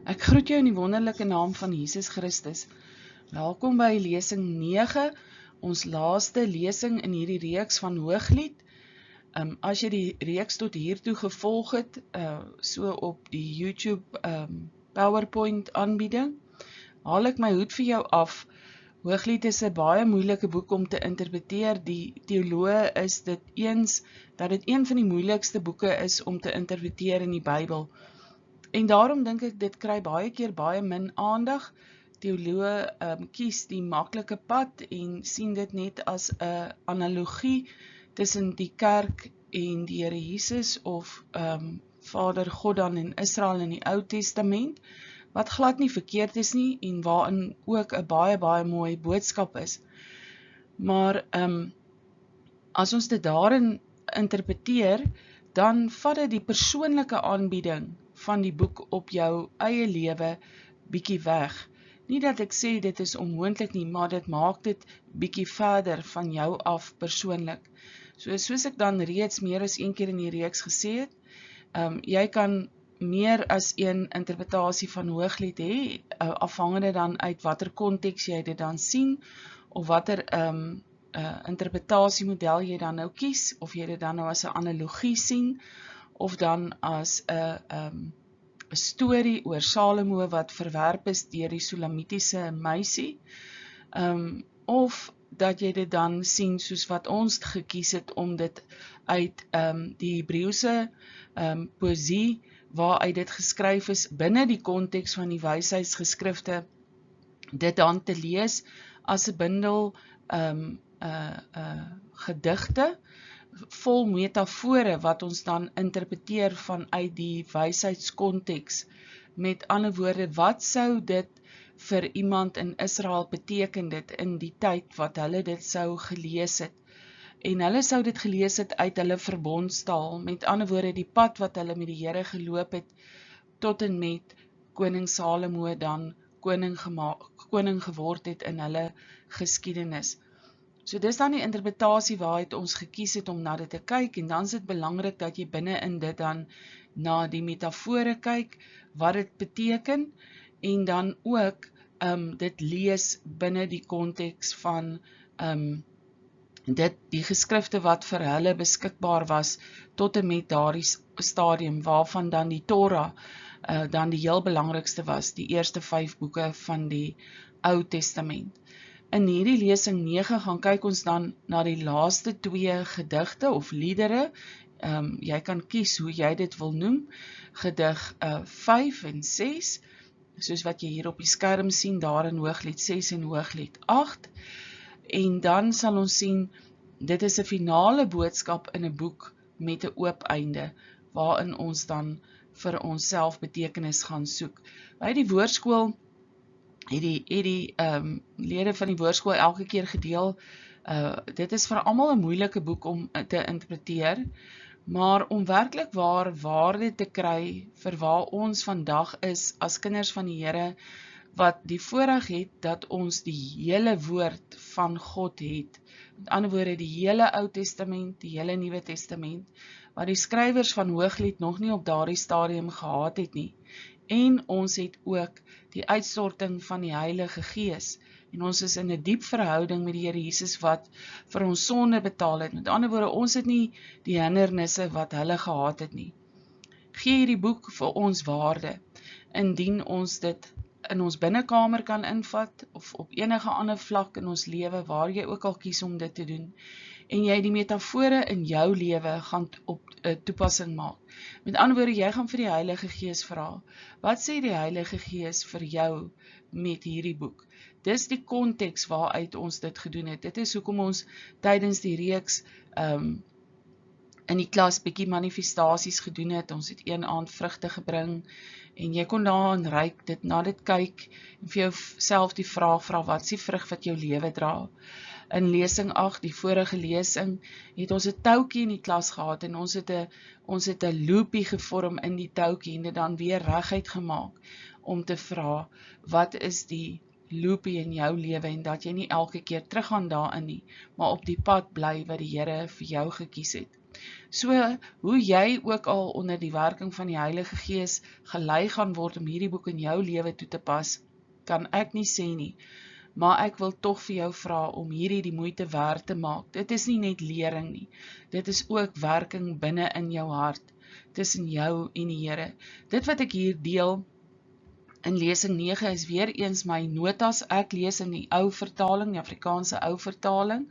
Ek groet jou in die wonderlike naam van Jesus Christus. Welkom by lesing 9, ons laaste lesing in hierdie reeks van Hooglied. As jy die reeks tot hiertoe gevolg het, so op die YouTube PowerPoint aanbieding, haal ek my hoed vir jou af. Hooglied is 'n baie moeilike boek om te interpreteer. Die teoloë is dit eens dat dit een van die moeilikste boeke is om te interpreteer in die Bybel. En daarom dink ek dit kry baie keer baie min aandag. Teoloë kies die maklike pad en sien dit net as 'n analogie tussen die kerk en die Here Jesus of Vader God dan in Israel in die Ou Testament, wat glad nie verkeerd is nie en waarin ook 'n baie mooi boodskap is. Maar as ons dit daarin interpreteer, dan vat dit die persoonlike aanbieding van die boek op jou eie lewe bietjie weg. Nie dat ek sê dit is onmoontlik nie, maar dit maak dit bietjie verder van jou af persoonlik. Soos ek dan reeds meer as een keer in die reeks gesê het, jy kan meer as een interpretasie van Hooglied hê, afhangende dan uit watter konteks jy dit dan sien, of watter interpretasiemodel jy dan nou kies, of jy dit dan nou as 'n analogie sien, of dan as 'n storie oor Salomo wat verwerp is deur die Sulamitiese meisie, of dat jy dit dan sien soos wat ons gekies het om dit uit die Hebreëse poësie, waaruit dit geskryf is binne die konteks van die wysheidsgeskrifte, dit dan te lees as 'n bundel gedigte vol metafore wat ons dan interpreteer vanuit die wysheidskonteks. Met ander woorde, wat sou dit vir iemand in Israel beteken dit in die tyd wat hulle dit sou gelees het? En hulle sou dit gelees het uit hulle verbondstaal, met ander woorde die pad wat hulle met die Here geloop het, tot en met koning Salomo dan koning geword het in hulle geskiedenis. So dis dan die interpretasie waaruit ons gekies het om na dit te kyk, en dan is dit belangrik dat jy binne in dit dan na die metafore kyk, wat dit beteken, en dan ook dit lees binne die konteks van die geskrifte wat vir hulle beskikbaar was, tot en met daardie stadium, waarvan dan die Torah dan die heel belangrikste was, die eerste 5 boeke van die Ou Testament. In hierdie lesing 9 gaan kyk ons dan na die laaste 2 gedigte of liedere. Jy kan kies hoe jy dit wil noem, gedig 5 en 6, soos wat jy hier op die skerm sien, daar in Hooglied 6 en Hooglied 8. En dan sal ons sien, dit is 'n finale boodskap in 'n boek met 'n oop einde, waarin ons dan vir onsself betekenis gaan soek. By die woordskool het die lede van die woordskool elke keer gedeel, dit is vir almal 'n moeilike boek om te interpreteer, maar om werklik waar waarde te kry vir waar ons vandag is as kinders van die Here, wat die voorreg het dat ons die hele woord van God het. Met ander woorde, die hele Ou Testament, die hele Nuwe Testament, wat die skrywers van Hooglied nog nie op daardie stadium gehad het nie. En ons het ook die uitstorting van die Heilige Gees. En ons is in 'n diep verhouding met die Here Jesus wat vir ons sonde betaal het. Met ander woorde, ons het nie die hindernisse wat hulle gehad het nie. Gee hierdie boek vir ons waarde, indien ons dit in ons binnekamer kan invat, of op enige ander vlak in ons lewe, waar jy ook al kies om dit te doen, en jy die metafore in jou lewe gaan op toepassing maak. Met ander woorde, jy gaan vir die Heilige Gees vra, wat sê die Heilige Gees vir jou met hierdie boek? Dis die konteks waaruit ons dit gedoen het. Dit is hoekom ons tydens die reeks in die klas bietjie manifestasies gedoen het. Ons het een aand vrugte gebring, en jy kon daaraan ryk, dit na dit kyk, en vir jouself die vraag vra, wat is die vrug wat jou lewe dra? In lesing 8, die vorige lesing, het ons 'n touwtjie in die klas gehad, en ons het 'n loopie gevorm in die touwtjie, en dit dan weer reguit gemaak, om te vra, wat is die loopie in jou lewe, en dat jy nie elke keer teruggaan daarin nie, maar op die pad bly wat die Here vir jou gekies het. So, hoe jy ook al onder die werking van die Heilige Gees gelei gaan word om hierdie boek in jou lewe toe te pas, kan ek nie sê nie. Maar ek wil tog vir jou vra om hierdie die moeite werd te maak. Dit is nie net lering nie. Dit is ook werking binne in jou hart, tussen jou en die Here. Dit wat ek hier deel in lesing 9 is weer eens my notas. Ek lees in die ou vertaling, die Afrikaanse ou vertaling.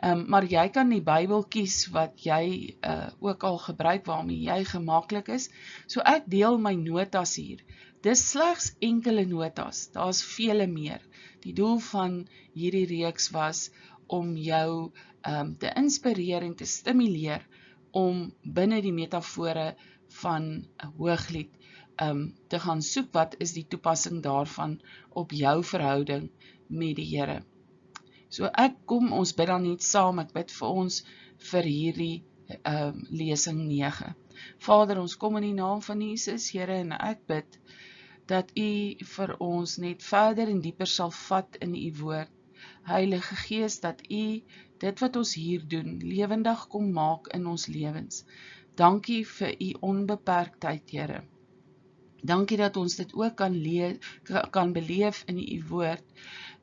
Maar jy kan die Bybel kies wat jy ook al gebruik, waarmee jy gemaklik is. So ek deel my notas hier. Dis slegs enkele notas, daar's vele meer. Die doel van hierdie reeks was om jou te inspireer en te stimuleer om binne die metafore van 'n Hooglied te gaan soek wat is die toepassing daarvan op jou verhouding met die Here. So ek kom, ons bid dan net saam, ek bid vir ons vir hierdie lesing 9. Vader, ons kom in die naam van Jesus, Here, en ek bid dat U vir ons net verder en dieper sal vat in U woord. Heilige Gees, dat U dit wat ons hier doen, lewendig kom maak in ons lewens. Dankie vir U onbeperktheid, Here. Dankie dat ons dit ook kan beleef in U woord,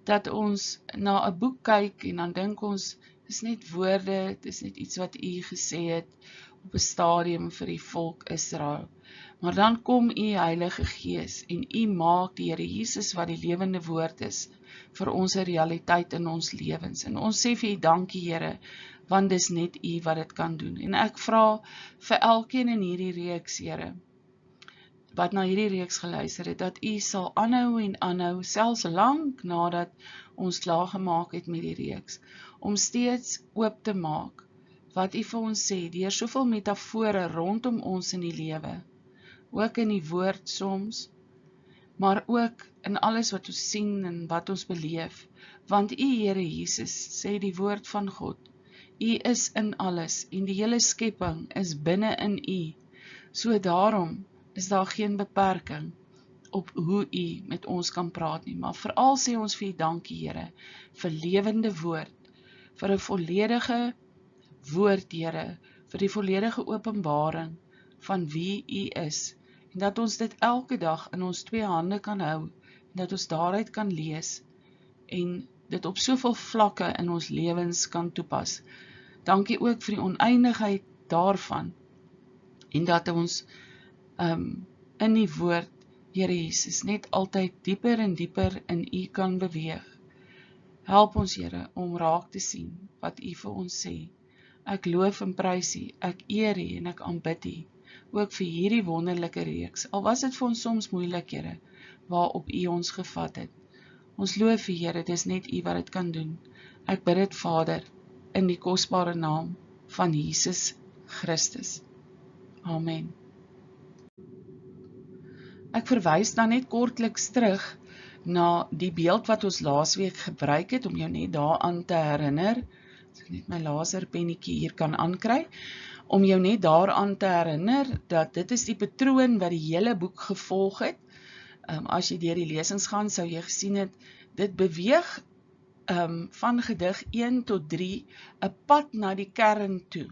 dat ons na 'n boek kyk en dan dink ons, dis net woorde, dis net iets wat U gesê het op 'n stadium vir die volk Israel. Maar dan kom U Heilige Gees en U maak die Here Jesus wat die lewende woord is vir ons 'n realiteit in ons lewens. En ons sê vir U dankie, Here, want dis net U wat dit kan doen. En ek vra vir elkeen in hierdie reeks, Here, wat na hierdie reeks geluister het, dat U sal aanhou en aanhou, selfs lank nadat ons klaar gemaak het met die reeks, om steeds oop te maak wat U vir ons sê, deur soveel metafore rondom ons in die lewe, ook in die woord soms, maar ook in alles wat ons sien en wat ons beleef, want U, Here Jesus, sê die woord van God, U is in alles en die hele skepping is binne in U, so daarom is daar geen beperking op hoe U met ons kan praat nie, maar veral sê ons vir U dankie, Here, vir lewende woord, vir 'n volledige woord, Here, vir die volledige openbaring van wie U is, en dat ons dit elke dag in ons 2 hande kan hou, en dat ons daaruit kan lees, en dit op soveel vlakke in ons lewens kan toepas. Dankie ook vir die oneindigheid daarvan, en dat ons in die woord, Here Jesus, net altyd dieper en dieper in U kan beweeg. Help ons, Here, om raak te sien wat U vir ons sê. Ek loof en prys U, ek eer U en ek aanbid U, ook vir hierdie wonderlike reeks, al was dit vir ons soms moeilik, Here, waarop U ons gevat het. Ons loof U, Here, dis net U wat dit kan doen. Ek bid dit, Vader, in die kosbare naam van Jesus Christus. Amen. Ek verwys dan net kortliks terug na die beeld wat ons laasweek gebruik het, om jou net daaraan te herinner, as ek net my laserpennetjie hier kan aankry, om jou net daaraan te herinner, dat dit is die patroon wat die hele boek gevolg het. As jy deur die lesings gaan, sou jy gesien het, dit beweeg van gedig 1 tot 3, 'n pad na die kern toe.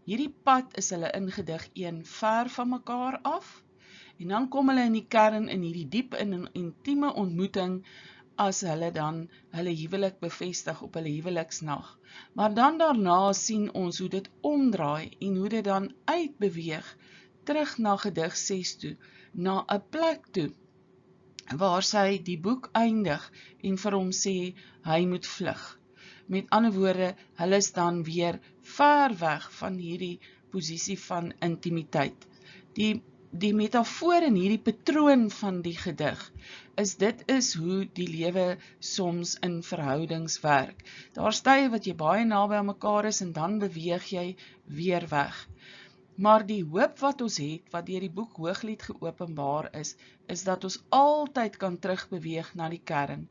Hierdie pad is hulle in gedig 1 ver van mekaar af, en dan kom hulle in die kern in hierdie diep en intieme ontmoeting as hulle dan hulle huwelik bevestig op hulle huweliksnag. Maar dan daarna sien ons hoe dit omdraai en hoe dit dan uitbeweeg terug na gedig 6 toe, na 'n plek toe waar sy die boek eindig en vir hom sê hy moet vlug. Met ander woorde, hulle is dan weer ver weg van hierdie posisie van intimiteit. Die metafoor in hierdie patroon van die gedig dit is hoe die lewe soms in verhoudings werk. Daar's tye wat jy baie naby aan mekaar is en dan beweeg jy weer weg. Maar die hoop wat ons het, wat deur die boek Hooglied geopenbaar is dat ons altyd kan terugbeweeg na die kern.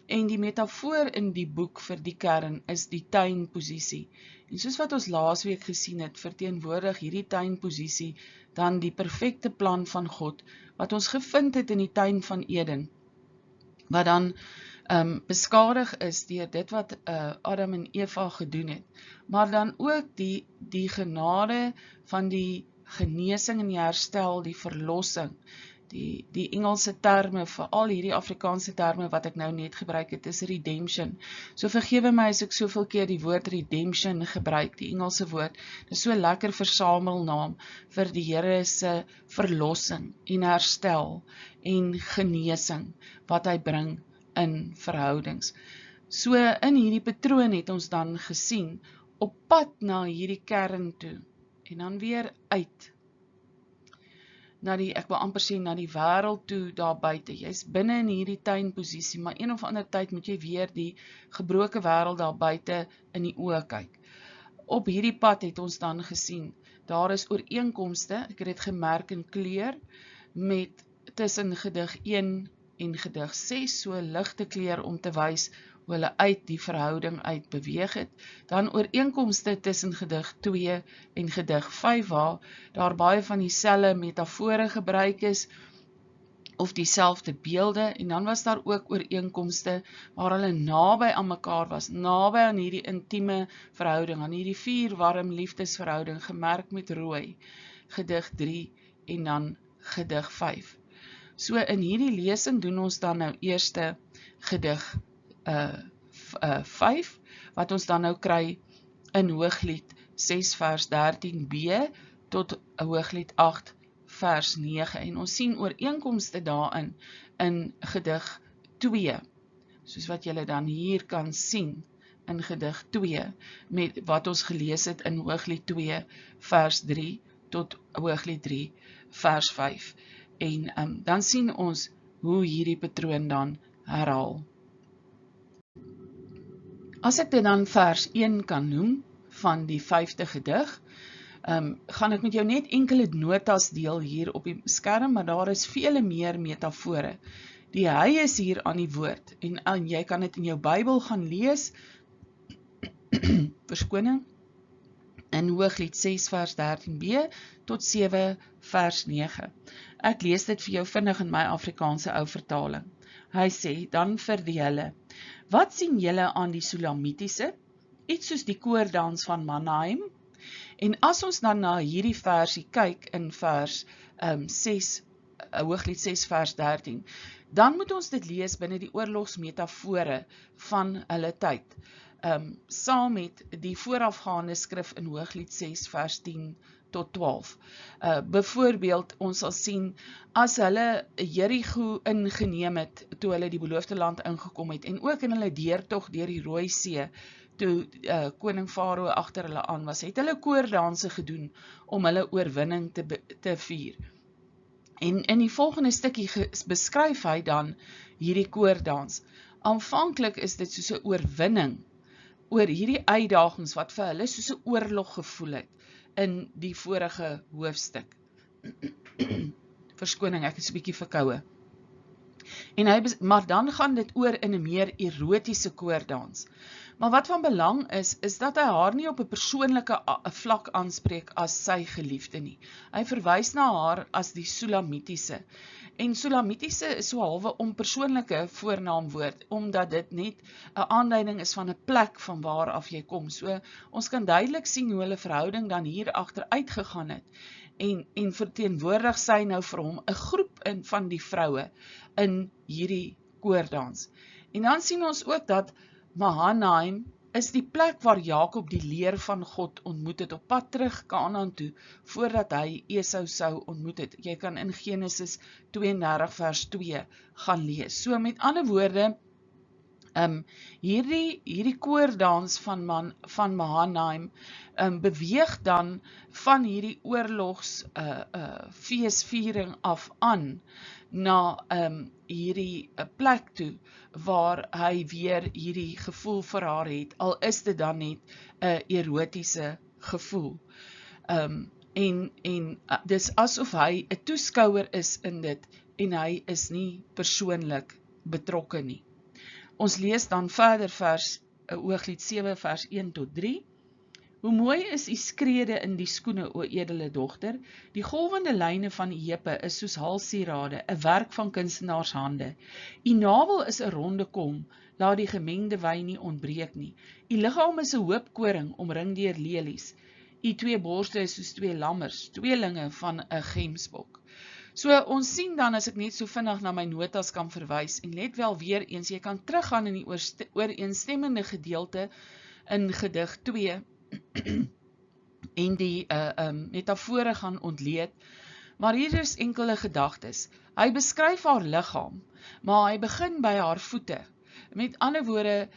En die metafoor in die boek vir die kern is die tuinposisie. En soos wat ons laasweek gesien het, verteenwoordig hierdie tuinposisie dan die perfekte plan van God, wat ons gevind het in die tuin van Eden, wat dan beskadig is deur dit wat Adam en Eva gedoen het, maar dan ook die genade van die genesing en die herstel, die verlossing, die Engelse terme, veral hierdie Afrikaanse terme wat ek nou net gebruik het, is redemption. So vergewe my as ek soveel keer die woord redemption gebruik, die Engelse woord, dit is so lekker versamelnaam vir die Here se verlossing en herstel en genesing wat hy bring in verhoudings. So in hierdie patroon het ons dan gesien, op pad na hierdie kern toe, en dan weer uit, ek wil amper sê, na die wêreld toe daar buite. Jy's binne in hierdie tuinposisie, maar een of ander tyd moet jy weer die gebroke wêreld daar buite in die oë kyk. Op hierdie pad het ons dan gesien, daar is ooreenkomste, ek het dit gemerk in kleur, met tussen gedig 1 en gedig 6, so ligte kleur om te wys hoe hulle uit die verhouding uit beweeg het. Dan ooreenkomste tussen gedig 2 en gedig 5, waar daar baie van dieselfde metafore gebruik is, of dieselfde beelde, en dan was daar ook ooreenkomste waar hulle naby aan mekaar was, naby aan hierdie intieme verhouding, aan hierdie 4 warm liefdesverhouding, gemerk met rooi, gedig 3 en dan gedig 5. So in hierdie lesing doen ons dan nou eerste gedig 5, wat ons dan nou kry in Hooglied 6 vers 13b tot Hooglied 8 vers 9, en ons sien ooreenkomste daarin in gedig 2, soos wat julle dan hier kan sien in gedig 2, met wat ons gelees het in Hooglied 2 vers 3 tot Hooglied 3 vers 5, en dan sien ons hoe hierdie patroon dan herhaal. As ek dit dan vers 1 kan noem, van die 5de gedig, gaan ek met jou net enkele notas deel hier op die skerm, maar daar is vele meer metafore. Die hy is hier aan die woord, en jy kan dit in jou Bybel gaan lees, verskoning, in Hooglied 6 vers 13b tot 7 vers 9. Ek lees dit vir jou vinnig in my Afrikaanse ou vertaling. Hy sê, dan vir die hulle, wat sien julle aan die Sulamitiese? Iets soos die koordans van Mannheim? En as ons dan na hierdie versie kyk in vers 6, Hooglied 6 vers 13, dan moet ons dit lees binne die oorlogsmetafore van hulle tyd, saam met die voorafgaande skrif in Hooglied 6 vers 10 tot 12. Byvoorbeeld, ons sal sien, as hulle Jerigo ingeneem het, toe hulle die beloofde land ingekom het, en ook in hulle deurtog deur die Rooi See, toe koning Farao agter hulle aan was, het hulle koordanse gedoen om hulle oorwinning te vier. En in die volgende stukkie beskryf hy dan hierdie koordans. Aanvanklik is dit soos 'n oorwinning oor hierdie uitdagings wat vir hulle soos 'n oorlog gevoel het in die vorige hoofstuk. Verskoning, ek is 'n bietjie verkoue. Maar dan gaan dit oor in 'n meer erotiese koordans. Maar wat van belang is dat hy haar nie op 'n persoonlike vlak aanspreek as sy geliefde nie. Hy verwys na haar as die Sulamitiese. En Sulamitiese is so halwe onpersoonlike voornaamwoord, omdat dit net 'n aanduiding is van 'n plek van waar af jy kom. So ons kan duidelik sien hoe hulle verhouding dan hier agteruit gegaan het. En verteenwoordig sy nou vir hom 'n groep van die vroue in hierdie koordans. En dan sien ons ook dat Mahanaim is die plek waar Jakob die leer van God ontmoet het op pad terug Kanaan toe, voordat hy Esau sou ontmoet het. Jy kan in Genesis 32 vers 2 gaan lees. So met ander woorde, hierdie koordans van Mahanaim beweeg dan van hierdie oorlogs feesviering af aan na hierdie plek toe, waar hy weer hierdie gevoel vir haar het, al is dit dan net 'n erotiese gevoel. Dis asof hy 'n toeskouer is in dit, en hy is nie persoonlik betrokke nie. Ons lees dan verder Hooglied 7 vers 1 tot 3. Hoe mooi is die skrede in die skoene, o edele dogter, die golwende lyne van die heupe is soos halssierade, 'n werk van kunstenaarshande. Die navel is 'n ronde kom, laat die gemengde wyn nie ontbreek nie. Die liggaam is 'n hoop koring, omring deur lelies. Die twee borste is soos twee lammers, tweelinge van 'n gemsbok. So ons sien dan, as ek net so vinnig na my notas kan verwys, en let wel weer eens, jy kan teruggaan in die ooreenstemmende gedeelte in gedig 2, en die metafore gaan ontleed, maar hier is enkele gedagtes. Hy beskryf haar liggaam, maar hy begin by haar voete. Met ander woorde,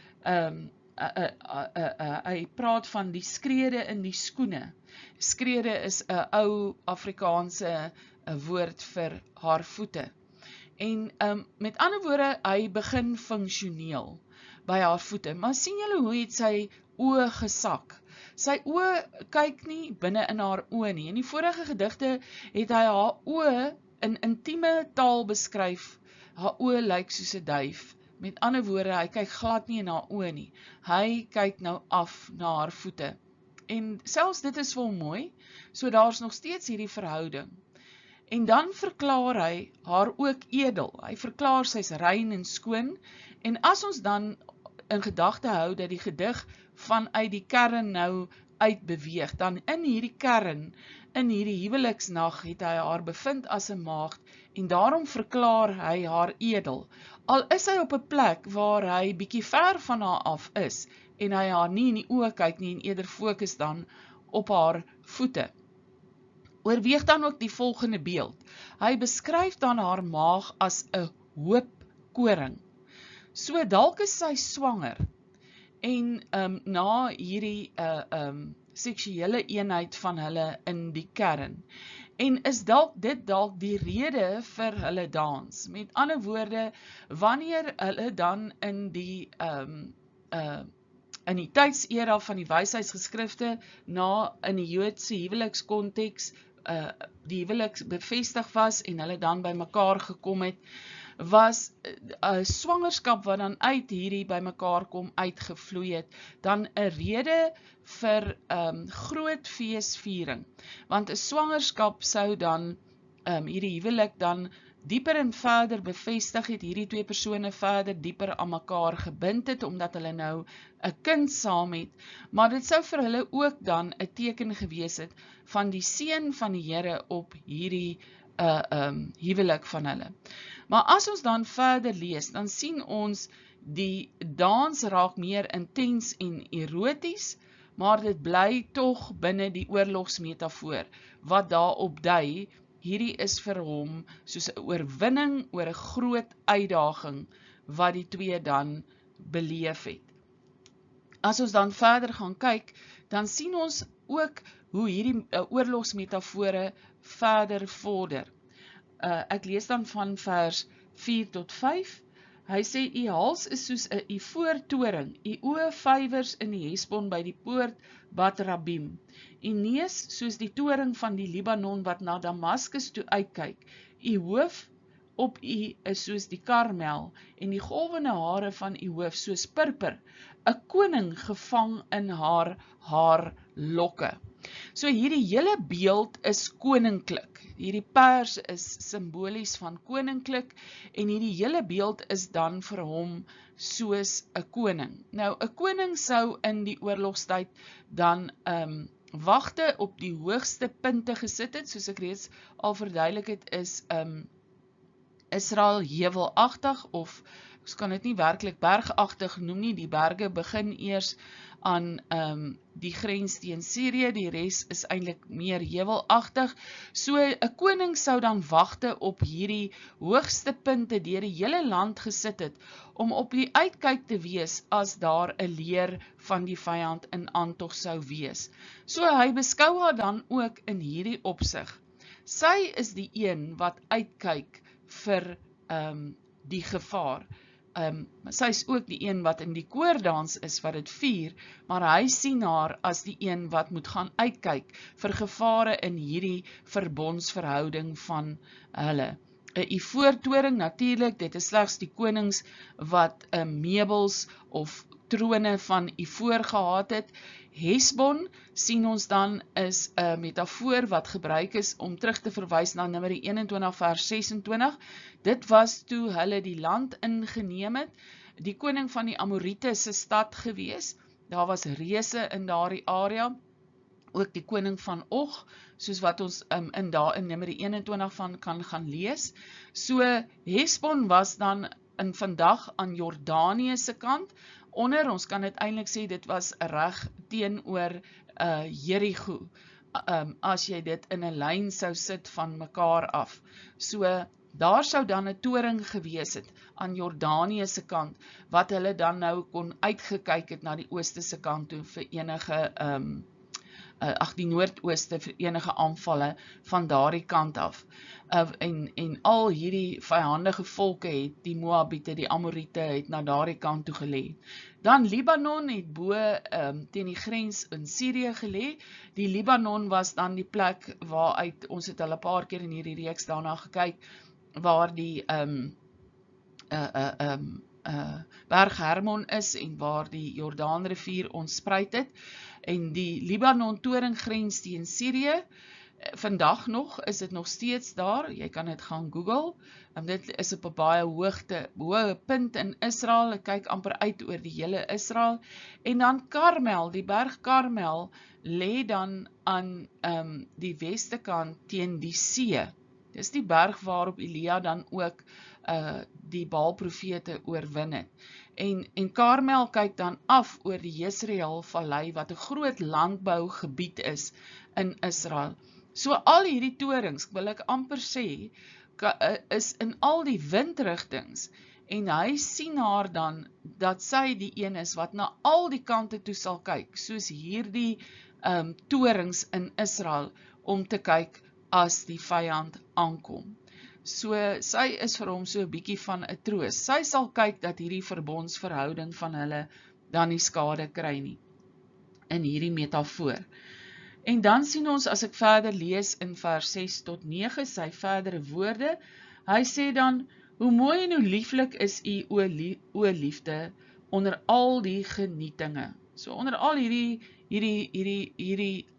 hy praat van die skrede in die skoene. Skrede is 'n ou Afrikaanse woord vir haar voete. En met ander woorde, hy begin funksioneel by haar voete. Maar sien julle hoe het sy oë gesak? Sy oë kyk nie binne in haar oë nie. In die vorige gedigte het hy haar oë in intieme taal beskryf. Haar oë lyk soos 'n duif. Met ander woorde, hy kyk glad nie in haar oë nie. Hy kyk nou af na haar voete. En selfs dit is vir hom mooi, so daar's nog steeds hierdie verhouding. En dan verklaar hy haar ook edel. Hy verklaar sy's rein en skoon. En as ons dan in gedagte hou dat die gedig vanuit die kern nou uitbeweeg, dan in hierdie kern, in hierdie huweliksnag, het hy haar bevind as 'n maagd, en daarom verklaar hy haar edel. Al is hy op 'n plek waar hy bietjie ver van haar af is, en hy haar nie in die oë kyk nie, en eerder fokus dan op haar voete. Oorweeg dan ook die volgende beeld. Hy beskryf dan haar maag as 'n hoop koring. So dalk is sy swanger, en na hierdie seksuele eenheid van hulle in die kern. En is dit dalk die rede vir hulle dans? Met ander woorde, wanneer hulle dan in die tydsera van die wysheidsgeskrifte, in die Joodse huwelikskonteks, die huwelik bevestig was en hulle dan by mekaar gekom het, was 'n swangerskap wat dan uit hierdie by mekaar kom uitgevloei het, dan 'n rede vir groot feesviering. Want 'n swangerskap sou dan hierdie huwelik dan dieper en verder bevestig het, hierdie twee persone verder dieper aan mekaar gebind het, omdat hulle nou 'n kind saam het, maar dit sou vir hulle ook dan 'n teken gewees het van die seën van die Here op hierdie huwelik van hulle. Maar as ons dan verder lees, dan sien ons die dans raak meer intens en eroties, maar dit bly tog binne die oorlogsmetafoor, wat daarop dui, hierdie is vir hom soos 'n oorwinning oor 'n groot uitdaging, wat die twee dan beleef het. As ons dan verder gaan kyk, dan sien ons ook hoe hierdie oorlogsmetafore verder vorder. Ek lees dan van vers 4 tot 5. Hy sê, u hals is soos 'n ivoortoring, u oë vyvers in die Hesbon by die poort Bat Rabim. U neus soos die toring van die Libanon wat na Damaskus toe uitkyk. U hoof op u is soos die Karmel en die golwende hare van u hoof soos purper, 'n koning gevang in haar haarlokke. So hierdie hele beeld is koninklik. Hierdie pers is simbolies van koninklik, en hierdie hele beeld is dan vir hom soos 'n koning. Nou, 'n koning sou in die oorlogstyd dan wagte op die hoogste punte gesit het, soos ek reeds al verduidelik het, is Israel heuwelagtig, of ons kan dit nie werklik bergagtig noem nie, die berge begin eers aan die grens teen Syrië, die res is eintlik meer heuwelagtig. So 'n koning sou dan wagte op hierdie hoogste punte deur die hele land gesit het, om op die uitkyk te wees as daar 'n leer van die vyand in aantog sou wees. So hy beskou haar dan ook in hierdie opsig. Sy is die een wat uitkyk vir die gevaar. Sy is ook die een wat in die koordans is wat dit vier, maar hy sien haar as die een wat moet gaan uitkyk vir gevare in hierdie verbondsverhouding van hulle. 'n ivoortoring, natuurlik, dit is slegs die konings wat meubels of trone van Ivoor gehad het. Hesbon sien ons dan is 'n metafoor wat gebruik is om terug te verwys na Numeri 21 vers 26. Dit was toe hulle die land ingeneem het, die koning van die Amorite se stad gewees. Daar was reëse in daardie area, ook die koning van Og, soos wat ons in Numeri 21 van kan gaan lees. So Hesbon was dan in vandag aan Jordanië se kant, ons kan dit eintlik sê, dit was reg teenoor Jerigo, as jy dit in 'n lyn sou sit van mekaar af. So, daar sou dan 'n toring gewees het aan Jordanië se kant, wat hulle dan nou kon uitgekyk het na die ooste se kant toe vir enige, die noordooste vir enige aanvalle van daardie kant af. En al hierdie vyandige volke het, die Moabiete, die Amorite, het na daardie kant toe gelê. Dan Libanon het bo teen die grens in Syrië gelê. Die Libanon was dan die plek waaruit, ons het al 'n paar keer in hierdie reeks daarna gekyk, waar die Berg Hermon is en waar die Jordaanrivier ontspruit het. En die Libanon toring grens teen Syrië, vandag nog is dit nog steeds daar, jy kan dit gaan Google, dit is op 'n baie hoë punt in Israel, ek kyk amper uit oor die hele Israel. En dan Karmel, die berg Karmel, lê dan aan die weste kant teen die see. Dis die berg waarop Elia dan ook die Baal-profete oorwin het. En Karmel kyk dan af oor die Jesreel vallei, wat 'n groot landbougebied is in Israel. So al hierdie torings, wil ek amper sê, is in al die windrigtings, en hy sien haar dan, dat sy die een is, wat na al die kante toe sal kyk, soos hierdie torings in Israel, om te kyk as die vyand aankom. So, sy is vir hom so 'n bietjie van 'n troos. Sy sal kyk dat hierdie verbondsverhouding van hulle dan nie skade kry nie, in hierdie metafoor. En dan sien ons, as ek verder lees in vers 6 tot 9, sy verdere woorde, hy sê dan, hoe mooi en hoe lieflik is u, o liefde, onder al die genietinge. So onder al hierdie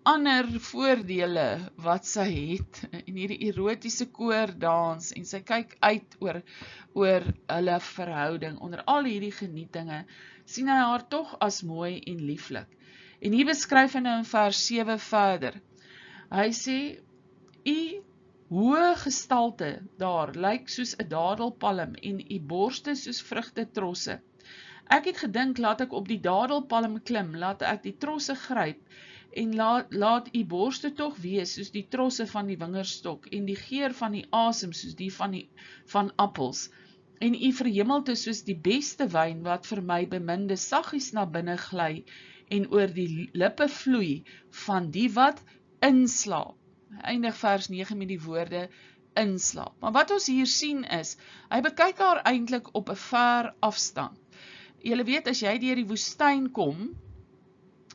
ander voordele wat sy het, en hierdie erotiese koordans, en sy kyk uit oor hulle verhouding, onder al hierdie genietinge, sien hy haar tog as mooi en lieflik. En hier beskryf hy nou in vers 7 verder. Hy sê, u hoë gestalte daar, lyk soos 'n dadelpalm, en u borste soos vrugtetrosse. Ek het gedink, laat ek op die dadelpalm klim, laat ek die trosse gryp, en laat u borste tog wees soos die trosse van die wingerdstok, en die geur van die asem soos die van appels, en u verhemelte soos die beste wyn, wat vir my beminde saggies na binne gly, en oor die lippe vloei, van die wat inslaap. Eindig vers 9 met die woorde inslaap. Maar wat ons hier sien is, hy bekyk haar eintlik op 'n ver afstand. Julle weet, as jy deur die woestyn kom,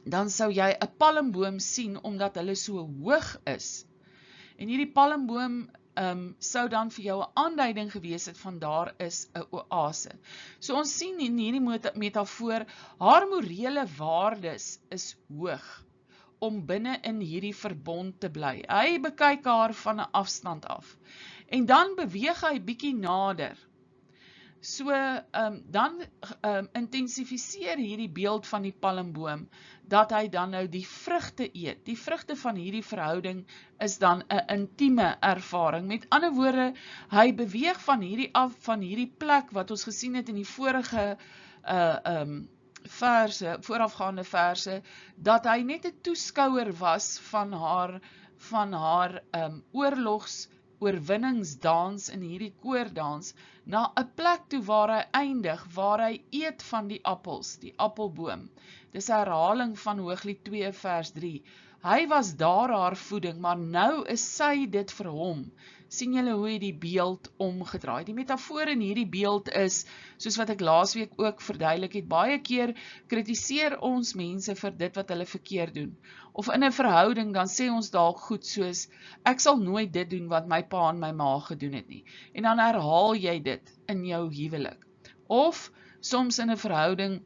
dan sou jy 'n palmboom sien, omdat hulle so hoog is. En hierdie palmboom sou dan vir jou 'n aanduiding gewees het van daar is 'n oase. So ons sien in hierdie metafoor, haar morele waardes is hoog, om binne in hierdie verbond te bly. Hy bekyk haar van 'n afstand af. En dan beweeg hy bietjie nader. So, dan intensifiseer hierdie beeld van die palmboom, dat hy dan nou die vrugte eet. Die vrugte van hierdie verhouding is dan 'n intieme ervaring. Met ander woorde, hy beweeg van hierdie af, van hierdie plek wat ons gesien het in die vorige voorafgaande verse, dat hy net 'n toeskouer was van haar oorlogsoorwinningsdans in hierdie koordans, na 'n plek toe waar hy eindig, waar hy eet van die appels, die appelboom. Dis 'n herhaling van Hooglied 2 vers 3. Hy was daar haar voeding, maar nou is sy dit vir hom. Sien julle hoe hy die beeld omgedraai? Die metafoor in hierdie beeld is, soos wat ek laasweek ook verduidelik het, baie keer kritiseer ons mense vir dit wat hulle verkeerd doen. Of in 'n verhouding, dan sê ons dalk goed soos, ek sal nooit dit doen wat my pa en my ma gedoen het nie. En dan herhaal jy dit in jou huwelik. Of soms in 'n verhouding,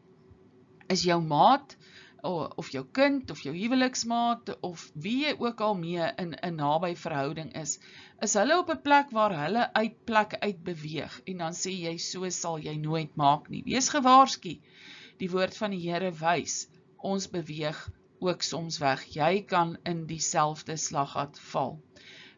is jou maat, of jou kind, of jou huweliksmaat, of wie jy ook al mee in 'n naby verhouding is hulle op 'n plek waar hulle plek uit beweeg, en dan sê jy, so sal jy nooit maak nie. Wees gewaarsku, die woord van die Here wys, ons beweeg ook soms weg. Jy kan in dieselfde slaggat val.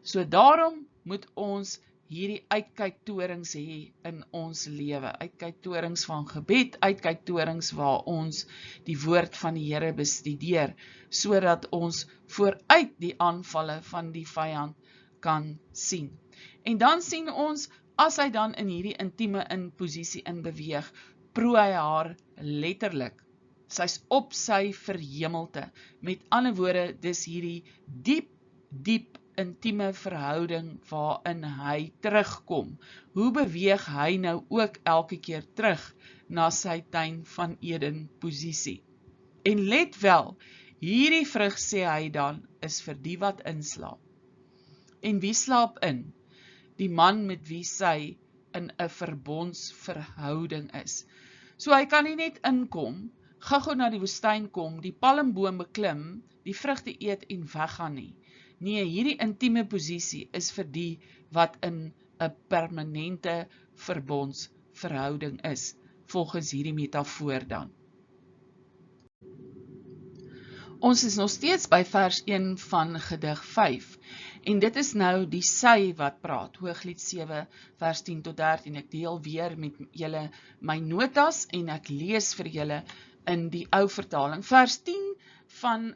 So daarom moet ons hierdie uitkyktorings hê in ons lewe, uitkyktorings van gebed, uitkyktorings waar ons die woord van die Here bestudeer, sodat ons vooruit die aanvalle van die vyand kan sien. En dan sien ons, as hy dan in hierdie intieme posisie beweeg, proe hy haar letterlik. Sy's op sy verhemelte. Met ander woorde, dis hierdie diep intieme verhouding waarin hy terugkom. Hoe beweeg hy nou ook elke keer terug na sy tuin van Eden posisie? En let wel, hierdie vrug sê hy dan, is vir die wat inslaap. En wie slaap in? Die man met wie sy in 'n verbondsverhouding is. So hy kan nie net inkom, gou-gou na die woestyn kom, die palmboom beklim, die vrugte eet en weggaan nie. Nee, hierdie intieme posisie is vir die wat in 'n permanente verbondsverhouding is, volgens hierdie metafoor dan. Ons is nog steeds by vers 1 van gedig 5, en dit is nou die sy wat praat, Hooglied 7, vers 10 tot 13. Ek deel weer met julle my notas, en ek lees vir julle in die ou vertaling. Vers 10 van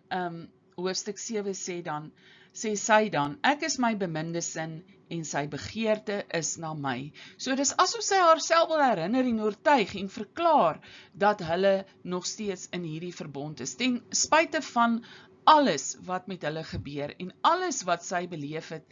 hoofstuk 7 sê sy dan, ek is my beminde sin, en sy begeerte is na my. So dis asof sy haarself wil herinner en oortuig en verklaar dat hulle nog steeds in hierdie verbond is, ten spyte van alles wat met hulle gebeur en alles wat sy beleef het,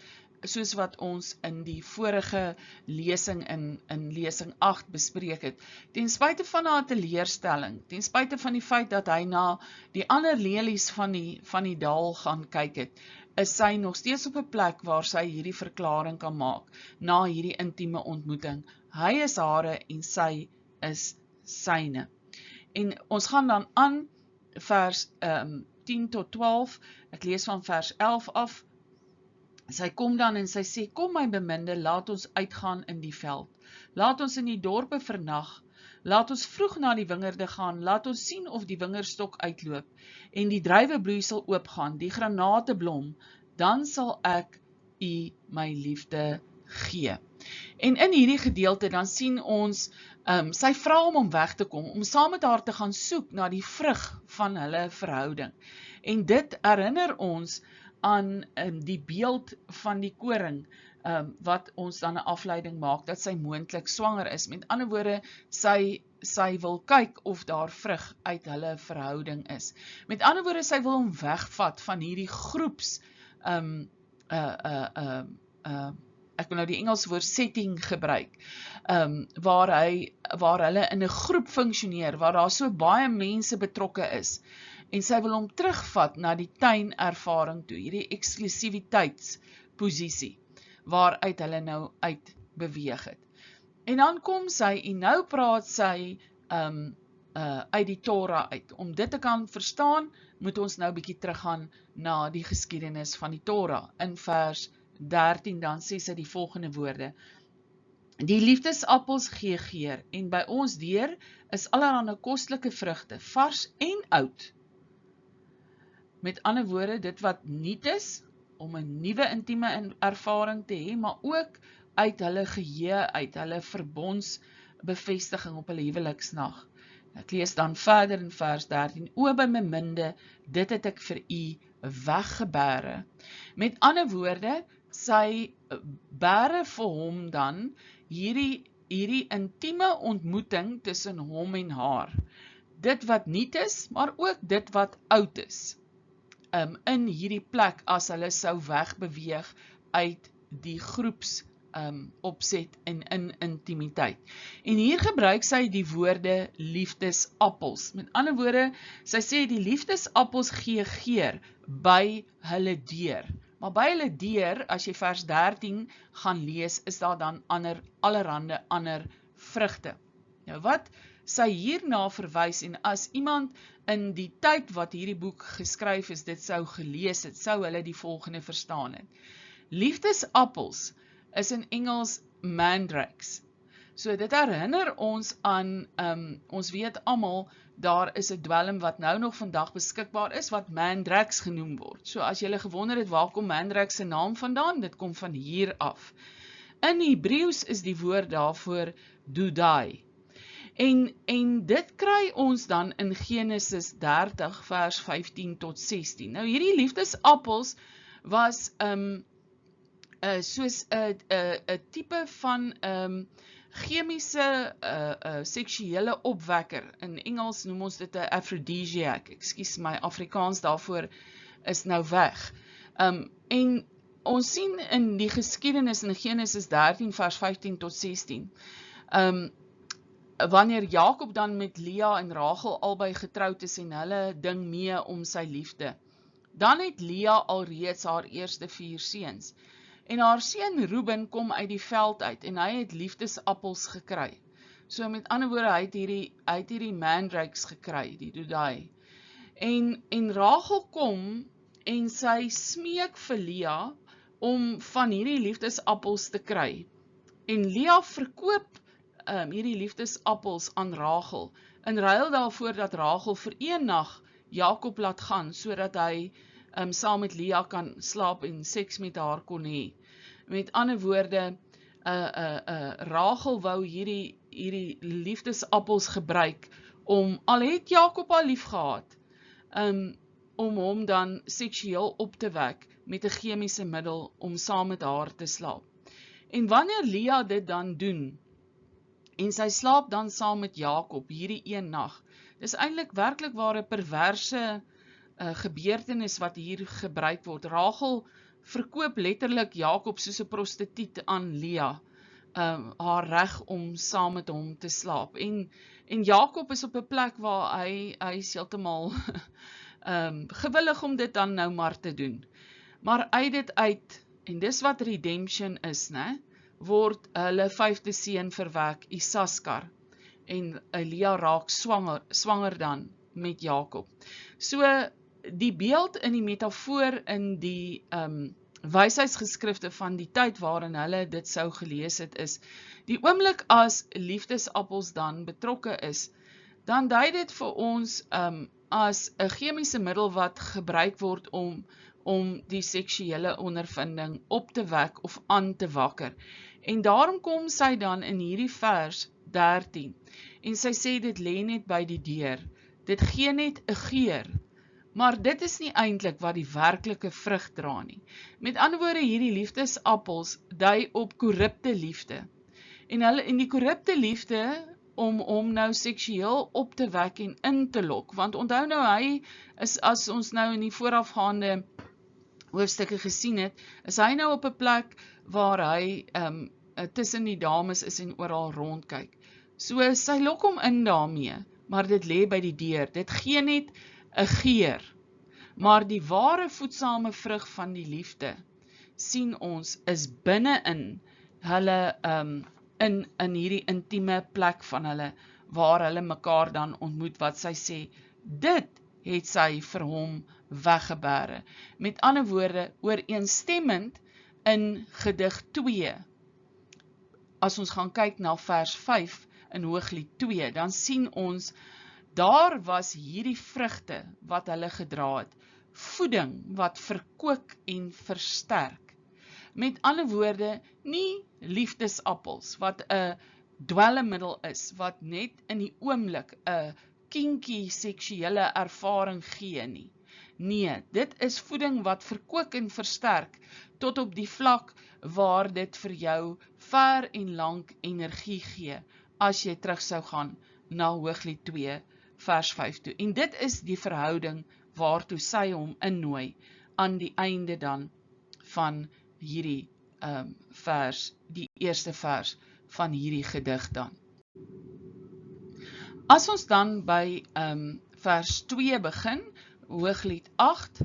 soos wat ons in die vorige lesing in lesing 8 bespreek het. Ten spyte van haar teleurstelling, ten spyte van die feit dat hy na die ander lelies van die dal gaan kyk het, is sy nog steeds op 'n plek waar sy hierdie verklaring kan maak, na hierdie intieme ontmoeting. Hy is hare en sy is syne. En ons gaan dan aan vers 10 tot 12, ek lees van vers 11 af. Sy kom dan en sy sê, kom my beminde, laat ons uitgaan in die veld. Laat ons in die dorpe vernag. Laat ons vroeg na die wingerde gaan, laat ons sien of die wingerdstok uitloop, en die druiwebloeisel oopgaan, die granate blom, dan sal ek u my liefde gee. En in hierdie gedeelte dan sien ons, sy vra om weg te kom, om saam met haar te gaan soek na die vrug van hulle verhouding. En dit herinner ons aan die beeld van die koring, wat ons dan 'n afleiding maak, dat sy moontlik swanger is. Met ander woorde, sy wil kyk of daar vrug uit hulle verhouding is. Met ander woorde, sy wil hom wegvat van hierdie groeps, ek wil nou die Engelse woord setting gebruik, waar hulle in 'n groep funksioneer, waar daar so baie mense betrokke is, en sy wil hom terugvat na die tuinervaring toe, hierdie eksklusiwiteitsposisie, waaruit hulle nou uit beweeg het. En dan kom sy, en nou praat sy uit die Torah uit. Om dit te kan verstaan, moet ons nou bietjie teruggaan na die geskiedenis van die Torah. In vers 13 dan sê sy die volgende woorde, die liefdesappels gee geur, en by ons deur is allerhande kostelike vrugte, vars en oud. Met ander woorde, dit wat nuut is, om 'n nuwe intieme ervaring te hê, maar ook uit hulle geheue, uit hulle verbondsbevestiging op hulle huweliksnag. Ek lees dan verder in vers 13, o by my minde, dit het ek vir u weggebere. Met ander woorde, sy bere vir hom dan hierdie intieme ontmoeting tussen hom en haar. Dit wat nuut is, maar ook dit wat oud is. In hierdie plek as hulle sou wegbeweeg uit die groeps opset en in intimiteit. En hier gebruik sy die woorde liefdesappels. Met ander woorde, sy sê die liefdesappels gee geur by hulle deur. Maar by hulle deur, as jy vers 13 gaan lees, is daar dan allerhande ander vrugte. Nou wat sy hierna verwys, en as iemand in die tyd wat hierdie boek geskryf is, dit sou gelees het, sou hulle die volgende verstaan het. Liefdesappels is in Engels mandrakes. So dit herinner ons aan, ons weet almal, daar is 'n dwelm wat nou nog vandag beskikbaar is, wat mandrakes genoem word. So as julle gewonder het, waar kom mandrakes se naam vandaan? Dit kom van hier af. In Hebreëus is die woord daarvoor dudai. En dit kry ons dan in Genesis 30 vers 15 tot 16. Nou hierdie liefdesappels was soos 'n tipe van chemiese seksuele opwekker. In Engels noem ons dit 'n aphrodisiac. Ekskuus, my Afrikaans daarvoor is nou weg. En ons sien in die geskiedenis in Genesis 13 vers 15 tot 16, wanneer Jakob dan met Lea en Rachel albei getroud is en hulle ding mee om sy liefde, dan het Lea alreeds haar eerste 4 seuns. En haar seun Reuben kom uit die veld uit en hy het liefdesappels gekry. So met ander woorde, hy het hierdie mandrakes gekry, die dudai. En Rachel kom en sy smeek vir Lea om van hierdie liefdesappels te kry. En Lea verkoop hierdie liefdesappels aan Rachel, in ruil daarvoor dat Rachel vir een nag Jakob laat gaan, sodat hy saam met Lea kan slaap en seks met haar kon hê. Met ander woorde, Rachel wou hierdie liefdesappels gebruik, al het Jakob haar lief gehad, om hom dan seksueel op te wek met 'n chemiese middel om saam met haar te slaap. En wanneer Lea dit dan doen, en sy slaap dan saam met Jakob hierdie een nag, dis eintlik werklik waar 'n perverse gebeurtenis wat hier gebruik word. Rachel verkoop letterlik Jakob soos 'n prostituut aan Lea, haar reg om saam met hom te slaap. En Jakob is op 'n plek waar hy is heeltemal gewillig om dit dan nou maar te doen. Maar uit dit uit, en dis wat redemption is, né, word hulle 5de seun verwek, Isaskar, en Lea raak swanger dan met Jakob. So die beeld in die metafoor in die wysheidsgeskrifte van die tyd waarin hulle dit sou gelees het, is die oomblik as liefdesappels dan betrokke is, dan dui dit vir ons as 'n chemiese middel wat gebruik word om die seksuele ondervinding op te wek of aan te wakker. En daarom kom sy dan in hierdie vers 13, en sy sê dit lê net by die deur, dit gee net 'n geur, maar dit is nie eintlik wat die werklike vrug dra nie. Met ander woorde, hierdie liefdesappels dui op korrupte liefde, en die korrupte liefde om nou seksueel op te wek en in te lok, want onthou nou, hy is, as ons nou in die voorafgaande hoofstukke gesien het, is hy nou op 'n plek waar hy tussen die dames is en oral rondkyk. So sy lok hom in daarmee, maar dit lê by die deur, dit gee net 'n geur, maar die ware voedsame vrug van die liefde, sien ons, is binne in hulle, in hierdie intieme plek van hulle, waar hulle mekaar dan ontmoet, wat sy sê, dit het sy vir hom weggebere. Met ander woorde, ooreenstemmend in gedig 2, as ons gaan kyk na vers 5 in Hooglied 2, dan sien ons, daar was hierdie vrugte wat hulle gedra het, voeding wat verkoop en versterk. Met ander woorde, nie liefdesappels, wat 'n dwelmmiddel is, wat net in die oomblik 'n kinky seksuele ervaring gee nie. Nee, dit is voeding wat verkoop en versterk, tot op die vlak waar dit vir jou ver en lank energie gee, as jy terug sou gaan na Hooglied 2 vers 5 toe. En dit is die verhouding waartoe sy hom innooi, aan die einde dan van hierdie vers, die eerste vers van hierdie gedig dan. As ons dan by vers 2 begin, Hooglied 8,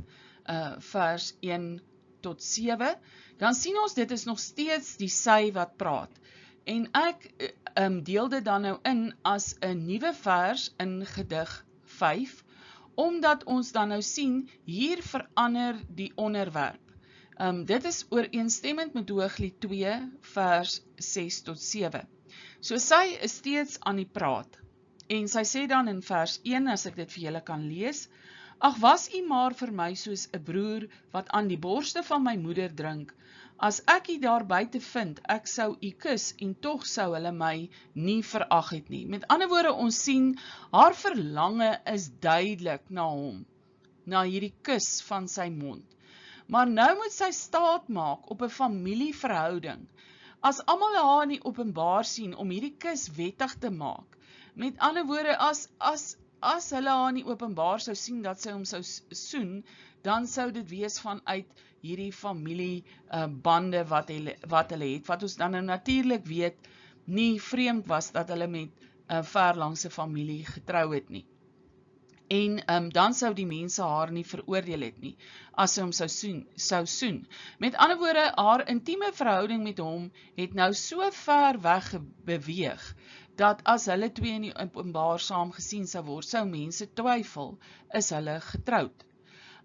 vers 1 tot 7, dan sien ons dit is nog steeds die sy wat praat. En ek deel dit dan nou in as 'n nuwe vers in gedig 5, omdat ons dan nou sien, hier verander die onderwerp. Dit is ooreenstemmend met Hooglied 2 vers 6 tot 7. So sy is steeds aan die praat. En sy sê dan in vers 1, as ek dit vir julle kan lees, ag was u maar vir my soos 'n broer wat aan die borste van my moeder drink. As ek u daar buite vind, ek sou u kus en tog sou hulle my nie verag het nie. Met ander woorde, ons sien, haar verlange is duidelik na hom, na hierdie kus van sy mond. Maar nou moet sy staat maak op 'n familieverhouding. As almal haar in die openbaar sien om hierdie kus wettig te maak, met ander woorde, as hulle haar in die openbaar sou sien dat sy hom sou soen, dan sou dit wees vanuit hierdie familiebande wat hulle het, wat ons dan nou natuurlik weet, nie vreemd was dat hulle met 'n verlangse familie getrou het nie. En dan sou die mense haar nie veroordeel het nie, as sy hom sou soen. Met ander woorde, haar intieme verhouding met hom het nou so ver weg beweeg, dat as hulle twee in die openbaar saam gesien sou word, sou mense twyfel, is hulle getroud.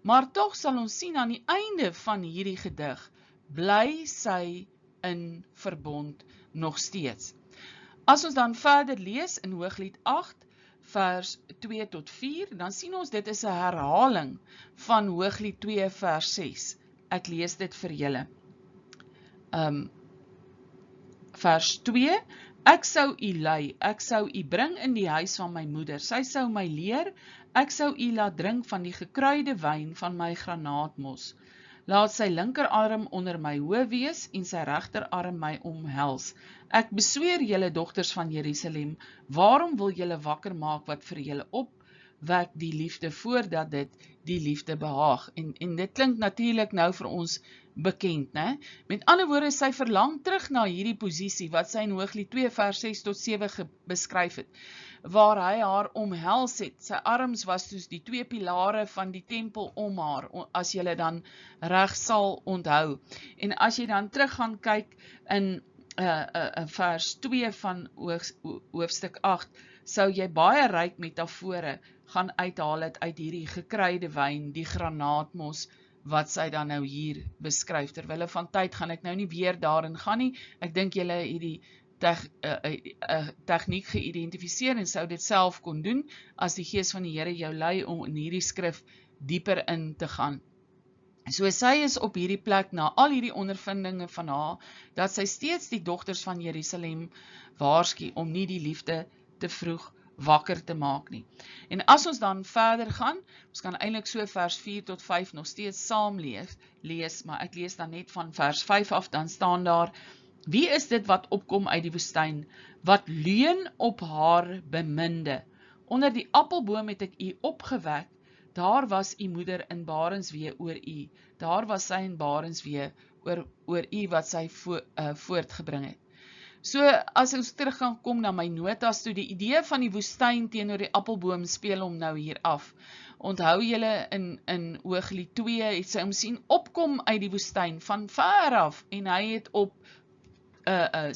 Maar tog sal ons sien aan die einde van hierdie gedig, bly sy in verbond nog steeds. As ons dan verder lees in Hooglied 8, vers 2 tot 4, dan sien ons dit is 'n herhaling van Hooglied 2 vers 6. Ek lees dit vir julle. Vers 2, ek sou u lei, ek sou u bring in die huis van my moeder, sy sou my leer, ek sou u laat drink van die gekruide wyn van my granaatmos. Laat sy linkerarm onder my hoof wees en sy regterarm my omhels. Ek besweer julle dogters van Jerusalem, waarom wil julle wakker maak wat vir julle opwek die liefde voordat dit die liefde behaag? En dit klink natuurlik nou vir ons bekend, né? Met ander woorde, sy verlang terug na hierdie posisie wat sy in Hooglied 2 vers 6 tot 7 beskryf het, waar hy haar omhels het. Sy arms was soos die twee pilare van die tempel om haar, as jy dan reg sal onthou. En as jy dan terug gaan kyk in vers 2 van hoofstuk 8, sou jy baie ryk metafore gaan uithaal het uit hierdie gekruide wyn, die granaatmos, wat sy dan nou hier beskryf. Terwille van tyd gaan ek nou nie weer daarin gaan nie. Ek dink julle het die tegniek geïdentifiseer en sou dit self kon doen, as die Gees van die Here jou lei om in hierdie skrif dieper in te gaan. So sy is op hierdie plek na al hierdie ondervindinge van haar, dat sy steeds die dogters van Jerusalem waarsku om nie die liefde te vroeg wakker te maak nie. En as ons dan verder gaan, ons kan eintlik so vers 4 tot 5 nog steeds saam lees, maar ek lees dan net van vers 5 af, dan staan daar, wie is dit wat opkom uit die woestyn, wat leun op haar beminde? Onder die appelboom het ek u opgewek, daar was u moeder in barenswee oor u, daar was sy in barenswee oor u wat sy voortgebring het. So, as ons terug gaan kom na my notas toe, die idee van die woestyn teenoor die appelboom speel hom nou hier af. Onthou julle in Hooglied 2 het sy hom sien opkom uit die woestyn van ver af, en hy het op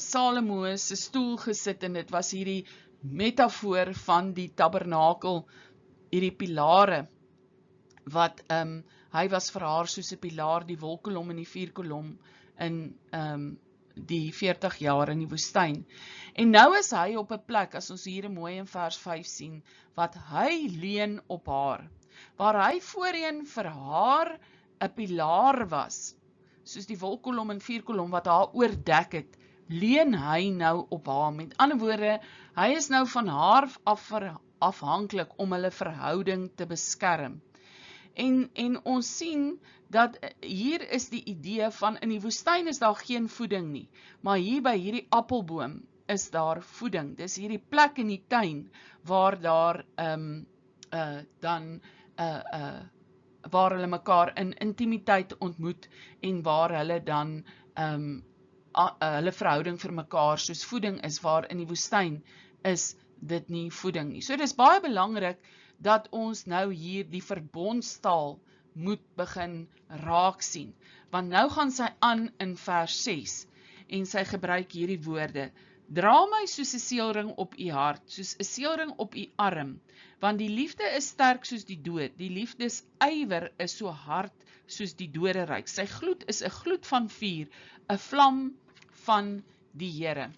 Salomo se stoel gesit, en dit was hierdie metafoor van die tabernakel, hierdie pilare, wat hy was vir haar soos 'n pilaar, die wolkolom en die vuurkolom in die 40 jaar in die woestyn. En nou is hy op 'n plek, as ons hier mooi in vers 5 sien, wat hy leun op haar, waar hy voorheen vir haar 'n pilaar was, soos die wolkolom en vuurkolom wat haar oordek het, leun hy nou op haar. Met ander woorde, hy is nou van haar afhanklik om hulle verhouding te beskerm. En ons sien dat hier is die idee van, in die woestyn is daar geen voeding nie, maar hier by hierdie appelboom is daar voeding. Dis hierdie plek in die tuin, waar daar waar hulle mekaar in intimiteit ontmoet, en waar hulle dan hulle verhouding vir mekaar soos voeding is, waar in die woestyn is dit nie voeding nie. So dit is baie belangrik dat ons nou hier die verbondstaal moet begin raak sien. Want nou gaan sy aan in vers 6, en sy gebruik hierdie woorde, Dra my soos 'n seelring op u hart, soos 'n seelring op u arm, want die liefde is sterk soos die dood, die liefdesywer is so hard soos die doderyk. Sy gloed is 'n gloed van vuur, 'n vlam van die Here.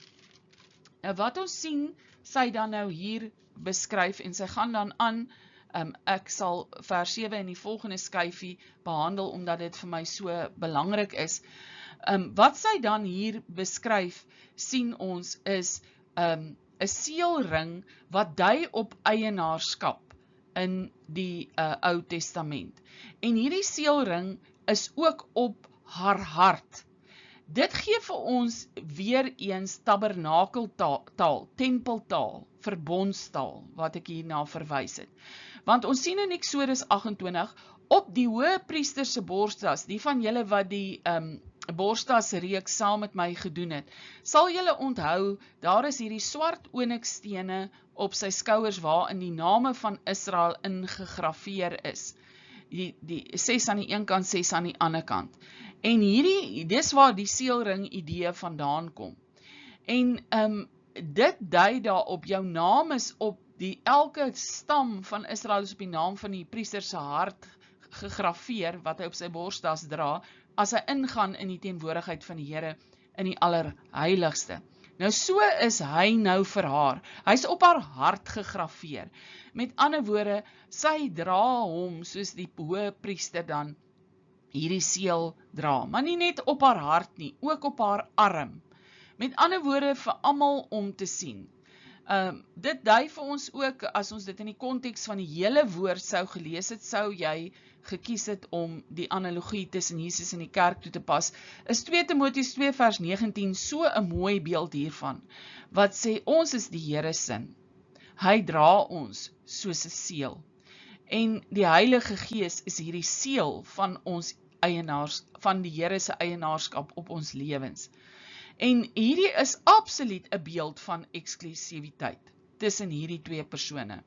Nou wat ons sien, sy dan nou hier beskryf, en sy gaan dan aan, ek sal vers 7 in die volgende skyfie behandel, omdat dit vir my so belangrik is. Wat sy dan hier beskryf, sien ons is 'n seelring wat dui op eienaarskap in die Ou Testament. En hierdie seelring is ook op haar hart. Dit gee vir ons weer eens tabernakeltaal, tempeltaal, verbondstaal, wat ek hierna verwys het. Want ons sien in Eksodus 28, op die hoëpriester se borstas, die van julle wat die borstas reeks saam met my gedoen het, sal julle onthou, daar is hierdie swart onyxstene op sy skouers waarin die name van Israel ingegrafeer is. Die 6 aan die een kant, 6 aan die ander kant. En dis waar die seelring idee vandaan kom. En dit dui daarop, jou naam is op elke stam van Israel is op die naam van die priester se hart gegrafeer, wat hy op sy borstas dra, as hy ingaan in die teenwoordigheid van die Here in die allerheiligste. Nou so is hy nou vir haar. Hy's op haar hart gegrafeer. Met ander woorde, sy dra hom soos die hoëpriester dan hierdie seël dra, maar nie net op haar hart nie, ook op haar arm. Met ander woorde, vir almal om te sien. Dit dui vir ons ook, as ons dit in die konteks van die hele woord sou gelees het, sou jy gekies het om die analogie tussen Jesus en die kerk toe te pas, is 2 Timoteus 2 vers 19 so 'n mooi beeld hiervan, wat sê, ons is die Here se. Hy dra ons soos 'n seël. En die Heilige Gees is hierdie seël van ons van die Here se eienaarskap op ons lewens. En hierdie is absoluut 'n beeld van eksklusiwiteit tussen hierdie twee persone.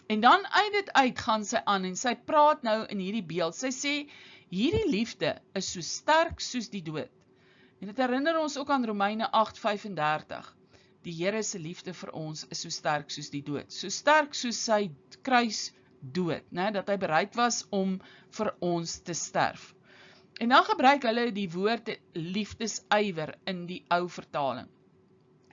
En dan uit dit uit gaan sy aan en sy praat nou in hierdie beeld. Sy sê, hierdie liefde is so sterk soos die dood. En dit herinner ons ook aan Romeine 8:35. Die Here se liefde vir ons is so sterk soos die dood. So sterk soos sy kruisdood, dat hy bereid was om vir ons te sterf. En dan gebruik hulle die woord liefdesywer in die ou vertaling.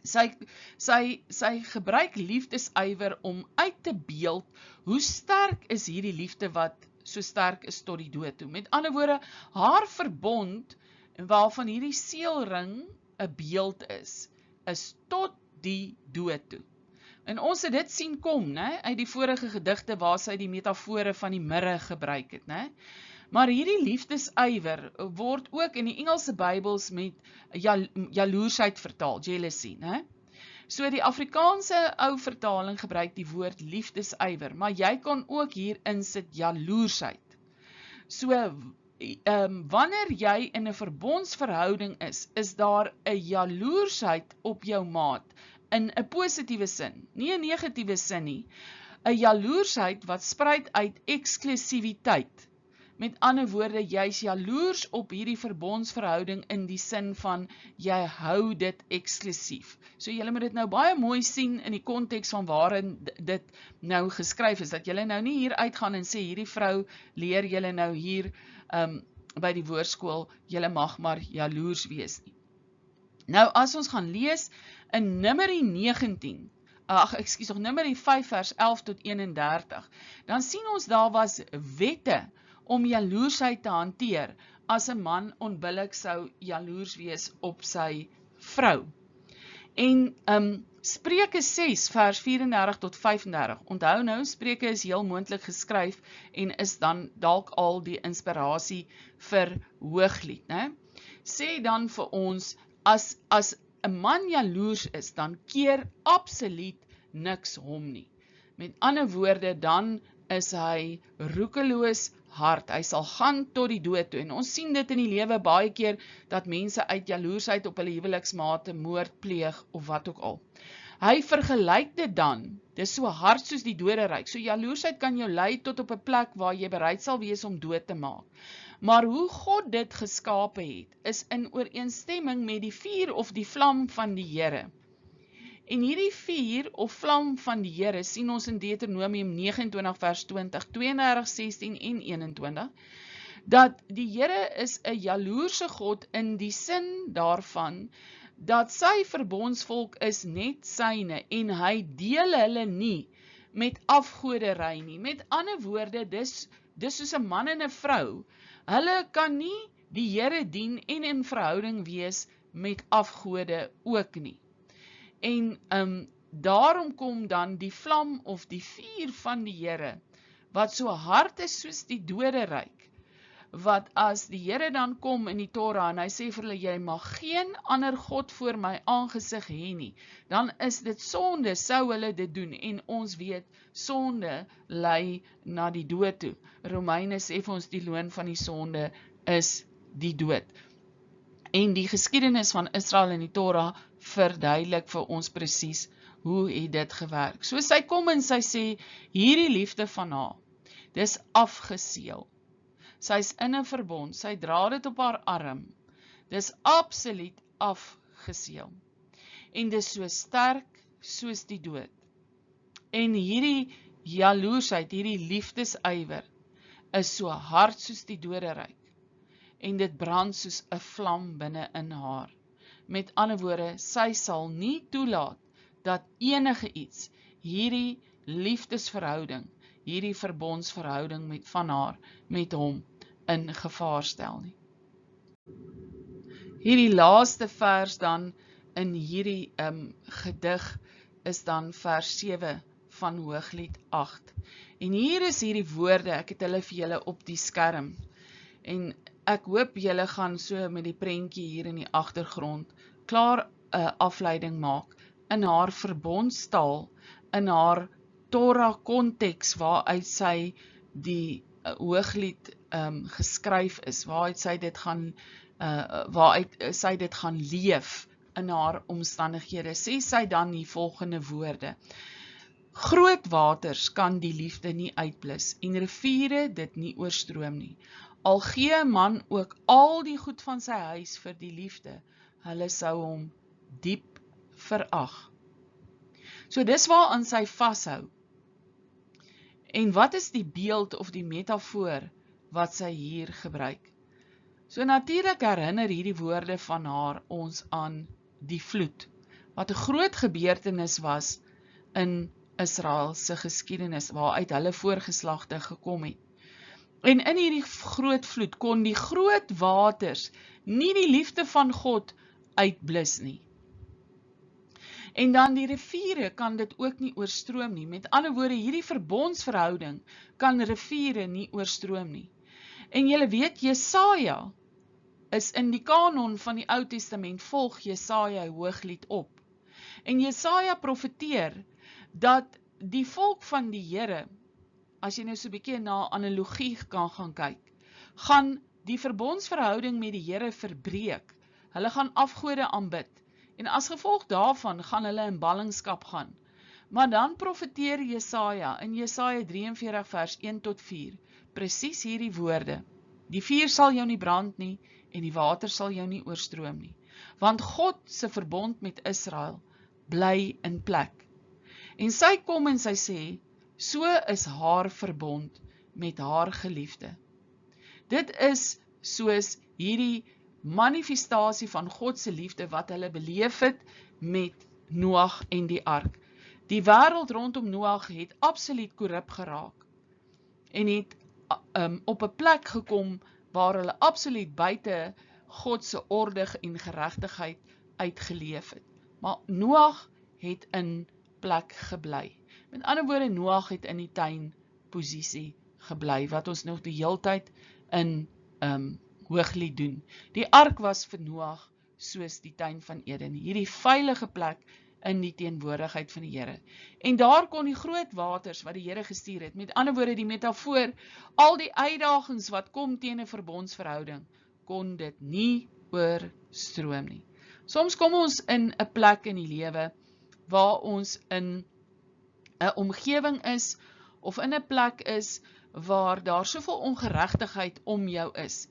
Sy gebruik liefdesywer om uit te beeld hoe sterk is hierdie liefde wat so sterk is tot die dood toe. Met ander woorde, haar verbond, waarvan hierdie seelring 'n beeld is tot die dood toe. En ons het dit sien kom, uit die vorige gedigte waar sy die metafore van die mirre gebruik het. Maar hierdie liefdesywer word ook in die Engelse Bybels met jaloersheid vertaal, jealousy. So die Afrikaanse ou vertaling gebruik die woord liefdesywer, maar jy kan ook hier insit jaloersheid. So, wanneer jy in 'n verbondsverhouding is daar 'n jaloersheid op jou maat, in 'n positiewe sin, nie 'n negatiewe sin nie, 'n jaloersheid wat spruit uit eksklusiwiteit. Met ander woorde, jy's jaloers op hierdie verbondsverhouding in die sin van, jy hou dit eksklusief. So julle moet dit nou baie mooi sien in die konteks van waarin dit nou geskryf is, dat julle nou nie hier uitgaan en sê, hierdie vrou leer julle nou hier by die woordskool, julle mag maar jaloers wees nie. Nou as ons gaan lees in Numeri 19, Numeri 5 vers 11 tot 31, dan sien ons daar was wette om jaloersheid te hanteer, as 'n man onbillik sou jaloers wees op sy vrou. En Spreuke 6 vers 34 tot 35, onthou nou, Spreuke is heel moontlik geskryf, en is dan dalk al die inspirasie vir Hooglied, sê dan vir ons, as 'n man jaloers is, dan keer absoluut niks hom nie. Met ander woorde, dan is hy roekeloos hard, hy sal gaan tot die dood toe, en ons sien dit in die lewe baie keer, dat mense uit jaloersheid op hulle huweliksmate moord pleeg, of wat ook al. Hy vergelyk dit dan, dis so hard soos die doderyk, so jaloersheid kan jou lei tot op 'n plek waar jy bereid sal wees om dood te maak. Maar hoe God dit geskape het, is in ooreenstemming met die vuur of die vlam van die Here. En hierdie vuur of vlam van die Here sien ons in Deuteronomium 29 vers 20, 32, 16 en 21, dat die Here is 'n jaloerse God in die sin daarvan, dat sy verbondsvolk is net syne en hy deel hulle nie met afgoderry nie. Met ander woorde, dis soos 'n man en 'n vrou. Hulle kan nie die Here dien en in verhouding wees met afgode ook nie. En daarom kom dan die vlam of die vuur van die Here, wat so hard is soos die doderyk, wat as die Here dan kom in die Torah en hy sê vir hulle, jy mag geen ander God voor my aangesig hê nie, dan is dit sonde, sou hulle dit doen, en ons weet, sonde lei na die dood toe. Romeine sê vir ons, die loon van die sonde is die dood. En die geskiedenis van Israel en die Torah verduidelik vir ons presies hoe het dit gewerk. So sy kom en sy sê, hierdie liefde van haar, dis afgeseël. Sy is in 'n verbond, sy dra dit op haar arm, dis absoluut afgeseël. En dis so sterk soos die dood. En hierdie jaloersheid, hierdie liefdesywer, is so hard soos die doderyk. En dit brand soos 'n vlam binne in haar. Met ander woorde, sy sal nie toelaat dat enige iets hierdie liefdesverhouding, hierdie verbondsverhouding van haar met hom in gevaar stel nie. Hierdie laaste vers dan in hierdie gedig is dan vers 7 van Hooglied 8. En hier is hierdie woorde, ek het hulle vir julle op die skerm. En ek hoop julle gaan so met die prentjie hier in die agtergrond klaar 'n afleiding maak in haar verbondstaal, in haar Torah konteks waaruit sy die Hooglied geskryf is, waaruit sy dit gaan leef in haar omstandighede. Sê sy dan die volgende woorde: Groot waters kan die liefde nie uitblus en riviere dit nie oorstroom nie. Al gee 'n man ook al die goed van sy huis vir die liefde, hulle sou hom diep verag. So dis waaraan sy vashou. En wat is die beeld of die metafoor wat sy hier gebruik? So natuurlik herinner hierdie woorde van haar ons aan die vloed, wat 'n groot gebeurtenis was in Israel se geskiedenis, waaruit hulle voorgeslagte gekom het. En in hierdie groot vloed kon die groot waters nie die liefde van God uitblus nie. En dan die riviere kan dit ook nie oorstroom nie. Met ander woorde, hierdie verbondsverhouding kan riviere nie oorstroom nie. En julle weet, Jesaja is in die kanon van die Ou Testament, volg Jesaja Hooglied op. En Jesaja profeteer dat die volk van die Here, as jy nou so 'n bietjie na analogie kan gaan kyk, gaan die verbondsverhouding met die Here verbreek. Hulle gaan afgode aanbid. En as gevolg daarvan gaan hulle in ballingskap gaan. Maar dan profeteer Jesaja in Jesaja 43 vers 1 tot 4, presies hierdie woorde: Die vuur sal jou nie brand nie en die water sal jou nie oorstroom nie, want God se verbond met Israel bly in plek. En sy kom en sy sê, so is haar verbond met haar geliefde. Dit is soos hierdie manifestasie van God se liefde wat hulle beleef het met Noag en die ark. Die wêreld rondom Noag het absoluut korrup geraak en het op 'n plek gekom waar hulle absoluut buite God se orde en geregtigheid uitgeleef het. Maar Noag het in plek gebly. Met ander woorde, Noag het in die tuinposisie gebly, wat ons nog die heeltyd in Hooglied doen. Die ark was vir Noag soos die tuin van Eden, hierdie veilige plek in die teenwoordigheid van die Here. En daar kon die groot waters wat die Here gestuur het, met ander woorde die metafoor, al die uitdagings wat kom teen 'n verbondsverhouding, kon dit nie oorstroom nie. Soms kom ons in 'n plek in die lewe waar ons in 'n omgewing is of in 'n plek is waar daar soveel ongeregtigheid om jou is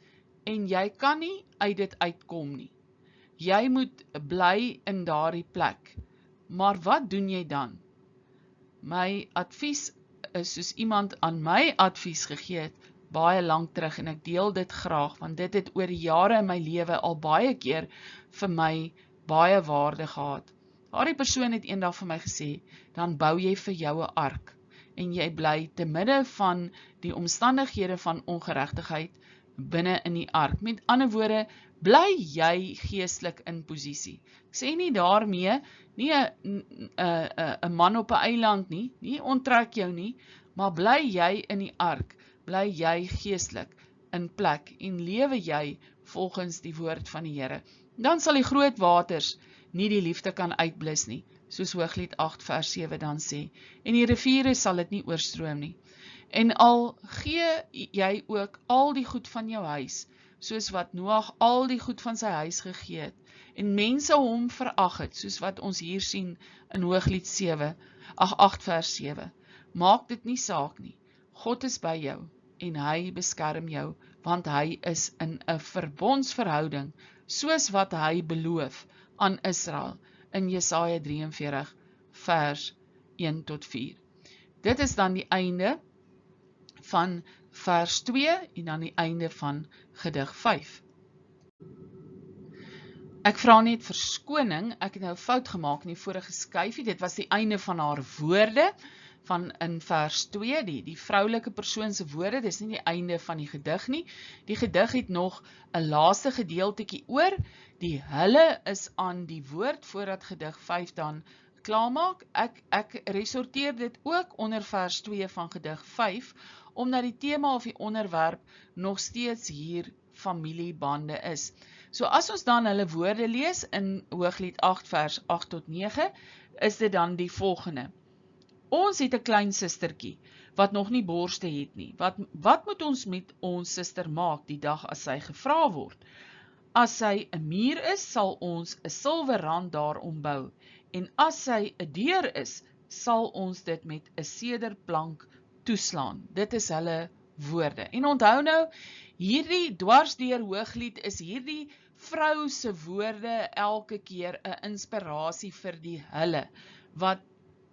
en jy kan nie uit dit uitkom nie. Jy moet bly in daardie plek Maar wat doen jy dan? My advies is soos iemand aan my advies gegee het, baie lank terug, en ek deel dit graag, want dit het oor die jare in my lewe al baie keer vir my baie waarde gehad. Daardie persoon het eendag vir my gesê, dan bou jy vir jou 'n ark, en jy bly te midde van die omstandighede van ongeregtigheid binne in die ark. Met ander woorde, bly jy geestelik in posisie. Ek sê nie daarmee, nie 'n man op 'n eiland nie onttrek jou nie, maar bly jy in die ark, bly jy geestelik in plek en lewe jy volgens die woord van die Here. Dan sal die groot waters nie die liefde kan uitblus nie, soos Hooglied 8 vers 7 dan sê, en die riviere sal dit nie oorstroom nie. En al gee jy ook al die goed van jou huis, soos wat Noag al die goed van sy huis gegee het, en mense hom verag het, soos wat ons hier sien in Hooglied 8 vers 7, maak dit nie saak nie. God is by jou, en hy beskerm jou, want hy is in 'n verbondsverhouding, soos wat hy beloof aan Israel, in Jesaja 43 vers 1 tot 4. Dit is dan die einde van vers 2 en dan die einde van gedig 5. Ek vra net verskoning, ek het nou fout gemaak in die vorige skyfie, dit was die einde van haar woorde, van in vers 2, die vroulike persoon se woorde, dis nie die einde van die gedig nie. Die gedig het nog 'n laaste gedeeltetjie oor, die hulle is aan die woord, voordat gedig 5 dan klaarmaak. Ek resorteer dit ook onder vers 2 van gedig 5, omdat die tema of die onderwerp nog steeds hier familiebande is. So as ons dan hulle woorde lees in Hooglied 8 vers 8 tot 9, is dit dan die volgende. Ons het 'n klein sistertjie, wat nog nie borste het nie. Wat moet ons met ons sister maak die dag as sy gevra word? As sy 'n muur is, sal ons 'n silwerrand daarom bou, en as sy 'n deur is, sal ons dit met 'n sederplank toeslaan. Dit is hulle woorde. En onthou nou, hierdie dwarsdeur Hooglied is hierdie vrou se woorde elke keer 'n inspirasie vir die hulle, wat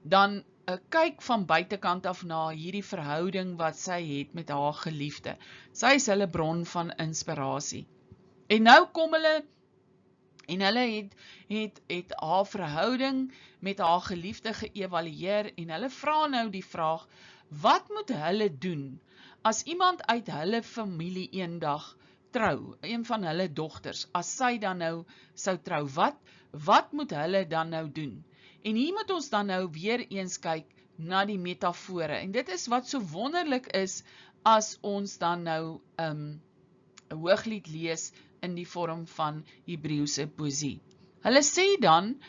dan kyk van buitekant af na hierdie verhouding wat sy het met haar geliefde. Sy is hulle bron van inspirasie. En nou kom hulle, en hulle het haar verhouding met haar geliefde geëvalueer, en hulle vra nou die vraag, wat moet hulle doen, as iemand uit hulle familie eendag trou, een van hulle dogters, as sy dan nou sou trou, wat moet hulle dan nou doen? En hier moet ons dan nou weer eens kyk na die metafore, en dit is wat so wonderlik is, as ons dan nou 'n Hooglied lees in die vorm van Hebreëse poesie. Hulle sê dan,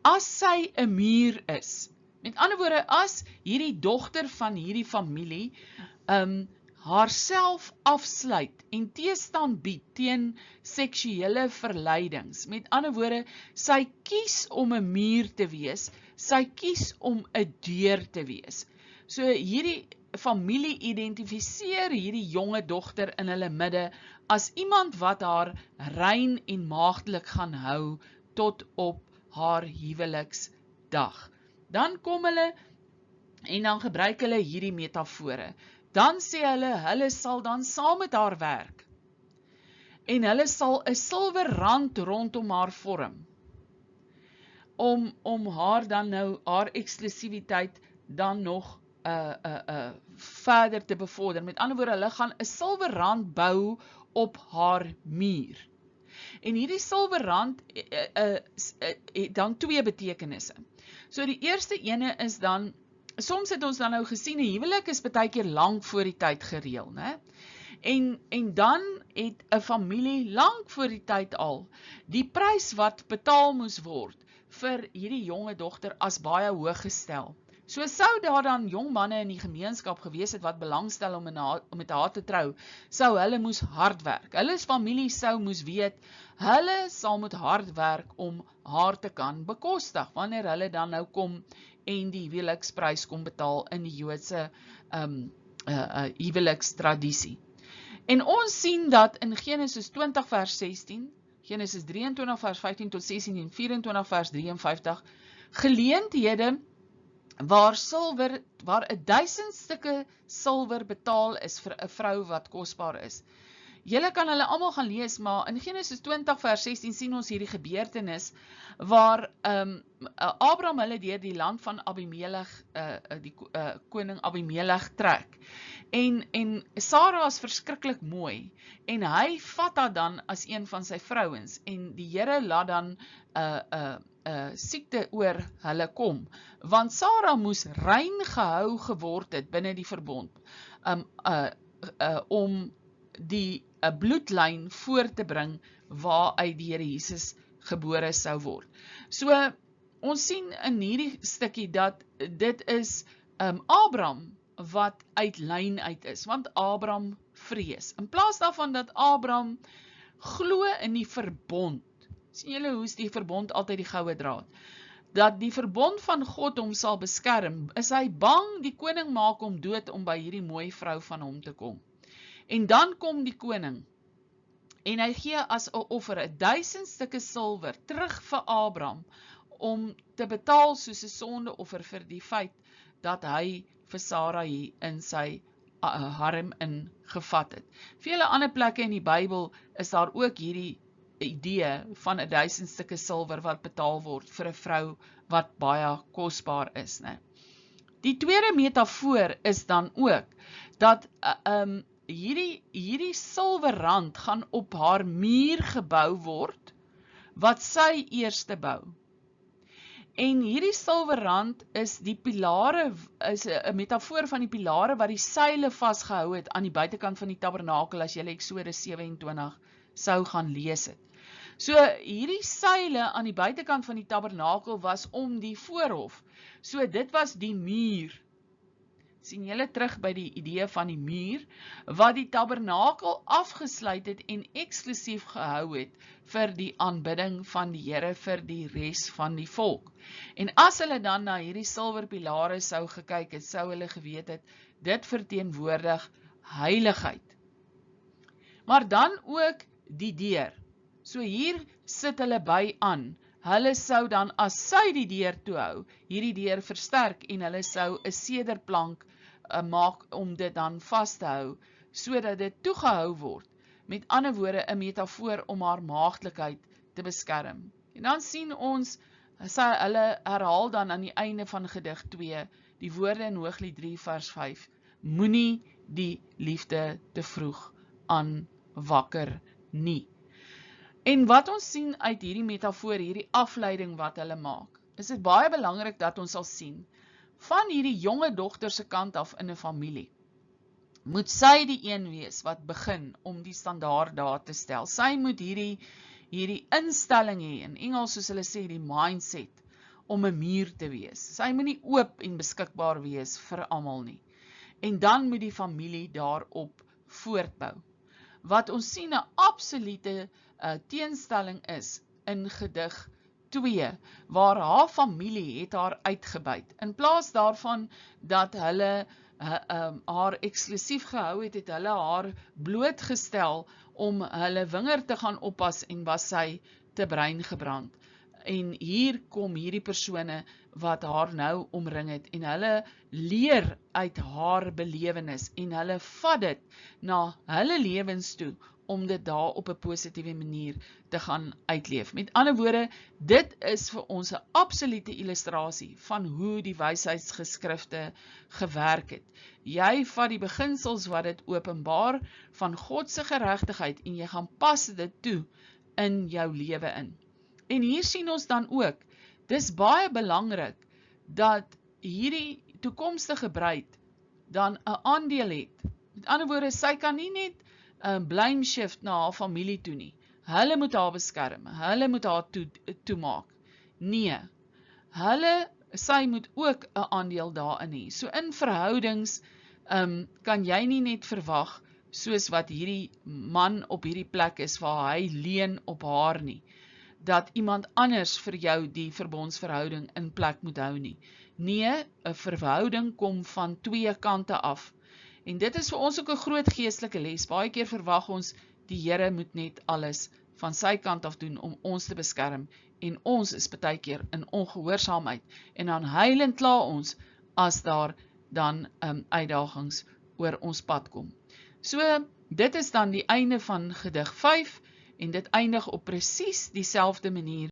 as sy 'n muur is, met ander woorde, as hierdie dogter van hierdie familie, haarself afsluit en teestand bied teen seksuele verleidings. Met ander woorde, sy kies om 'n muur te wees, sy kies om 'n deur te wees. So hierdie familie identifiseer hierdie jonge dogter in hulle midde as iemand wat haar rein en maagdelik gaan hou tot op haar huweliksdag. Dan kom hulle en dan gebruik hulle hierdie metafore. Dan sê hulle sal dan saam met haar werk, en hulle sal 'n silwerrand rondom haar vorm, om haar dan nou, haar eksklusiwiteit dan nog verder te bevorder. Met ander woorde, hulle gaan 'n silwerrand bou op haar muur. En hierdie silwerrand het dan twee betekenisse. So die eerste ene is dan, soms het ons dan nou gesien, 'n huwelik is baie keer lank voor die tyd gereël, né? En dan het 'n familie lank voor die tyd al die prys wat betaal moes word vir hierdie jonge dogter as baie hoog gestel. So sou daar dan jong manne in die gemeenskap gewees het wat belangstel om met haar te trou, sou hulle moes hard werk. Hulle familie sou moes weet, hulle sal moet hard werk om haar te kan bekostig, wanneer hulle dan nou kom en die huweliksprys kom betaal in die Joodse huwelikstradisie. En ons sien dat in Genesis 20 vers 16, Genesis 23 vers 15 tot 16 en 24 vers 53, geleenthede waar 1000 stukke silwer betaal is vir 'n vrou wat kosbaar is. Julle kan hulle almal gaan lees, maar in Genesis 20 vers 16 sien ons hierdie gebeurtenis waar Abraham hulle deur die land van Abimelech, die koning Abimelech trek. En Sarah is verskriklik mooi en hy vat haar dan as een van sy vrouens en die Here laat dan siekte oor hulle kom, want Sarah moes rein gehou geword het binne die verbond om die bloedlyn voor te bring waaruit die Here Jesus gebore sou word. So ons sien in hierdie stukkie dat dit is Abraham wat uit lyn uit is, want Abraham vrees. In plaas daarvan dat Abraham glo in die verbond, sien julle hoe is die verbond altyd die goue draad, dat die verbond van God hom sal beskerm, is hy bang die koning maak hom dood om by hierdie mooi vrou van hom te kom. En dan kom die koning, en hy gee as 'n offer 1000 stukke silwer terug vir Abraham, om te betaal soos 'n sondeoffer vir die feit, dat hy vir Sarai in sy harem ingevat het. Vele ander plekke in die Bybel is daar ook hierdie idee van 1000 stukke silwer wat betaal word vir 'n vrou wat baie kosbaar is, né? Die tweede metafoor is dan ook, dat hierdie silwerrand gaan op haar muur gebou word, wat sy eerste bou. En hierdie silwerrand is die pilare, is 'n metafoor van die pilare wat die seile vasgehou het aan die buitekant van die tabernakel, as jy Eksodus 27 sou gaan lees het. So hierdie seile aan die buitekant van die tabernakel was om die voorhof. So dit was die muur. Sien julle terug by die idee van die muur, wat die tabernakel afgesluit het en eksklusief gehou het vir die aanbidding van die Here vir die res van die volk. En as hulle dan na hierdie silwerpilare sou gekyk het, sou hulle geweet het, dit verteenwoordig heiligheid. Maar dan ook die deur. So hier sit hulle by aan. Hulle sou dan, as sy die deur toehou, hierdie deur versterk en hulle sou 'n sederplank maak om dit dan vas te hou, sodat dit toegehou word. Met ander woorde, 'n metafoor om haar maagdelikheid te beskerm. En dan sien ons, hulle herhaal dan aan die einde van gedig 2, die woorde in Hooglied 3 vers 5, moenie die liefde te vroeg aanwakker nie. En wat ons sien uit hierdie metafoor, hierdie afleiding wat hulle maak, is dit baie belangrik dat ons sal sien, van hierdie jonge dogter se kant af in 'n familie, moet sy die een wees wat begin om die standaard daar te stel. Sy moet hierdie instelling hê, in Engels soos hulle sê, die mindset, om 'n muur te wees. Sy moet nie oop en beskikbaar wees vir almal nie. En dan moet die familie daarop voortbou. Wat ons sien 'n absolute teenstelling is in gedig 2, waar haar familie het haar uitgebuit. In plaas daarvan dat hulle haar eksklusief gehou het, het hulle haar blootgestel om hulle winger te gaan oppas en was sy te brein gebrand. En hier kom hierdie persone wat haar nou omring het en hulle leer uit haar belewenis en hulle vat dit na hulle lewens toe om dit daar op 'n positiewe manier te gaan uitleef. Met ander woorde, dit is vir ons 'n absolute illustrasie van hoe die wysheidsgeskrifte gewerk het. Jy vat die beginsels wat dit openbaar van God se geregtigheid en jy gaan pas dit toe in jou lewe in. En hier sien ons dan ook, dis baie belangrik dat hierdie toekomstige bruid dan 'n aandeel het. Met ander woorde, sy kan nie net blame shift na haar familie toe nie. Hulle moet haar beskerm, hulle moet haar toemaak. Nee, sy moet ook 'n aandeel daarin hê. So in verhoudings kan jy nie net verwag, soos wat hierdie man op hierdie plek is, waar hy leun op haar nie, dat iemand anders vir jou die verbondsverhouding in plek moet hou nie. Nee, 'n verhouding kom van twee kante af. En dit is vir ons ook 'n groot geestelike les. Baie keer verwag ons, die Here moet net alles van sy kant af doen om ons te beskerm en ons is baie keer in ongehoorsaamheid en dan huilend kla ons as daar dan uitdagings oor ons pad kom. So, dit is dan die einde van gedig 5 en dit eindig op presies dieselfde manier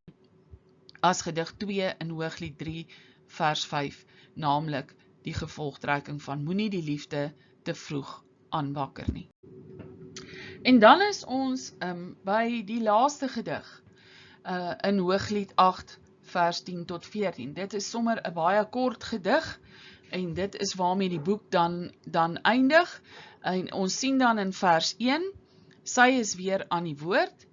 as gedig 2 in Hooglied 3 vers 5, naamlik die gevolgtrekking van moenie die liefde te vroeg aanwakker nie. En dan is ons by die laaste gedig in Hooglied 8 vers 10 tot 14. Dit is sommer 'n baie kort gedig en dit is waarmee die boek dan eindig. En ons sien dan in vers 1, sy is weer aan die woord.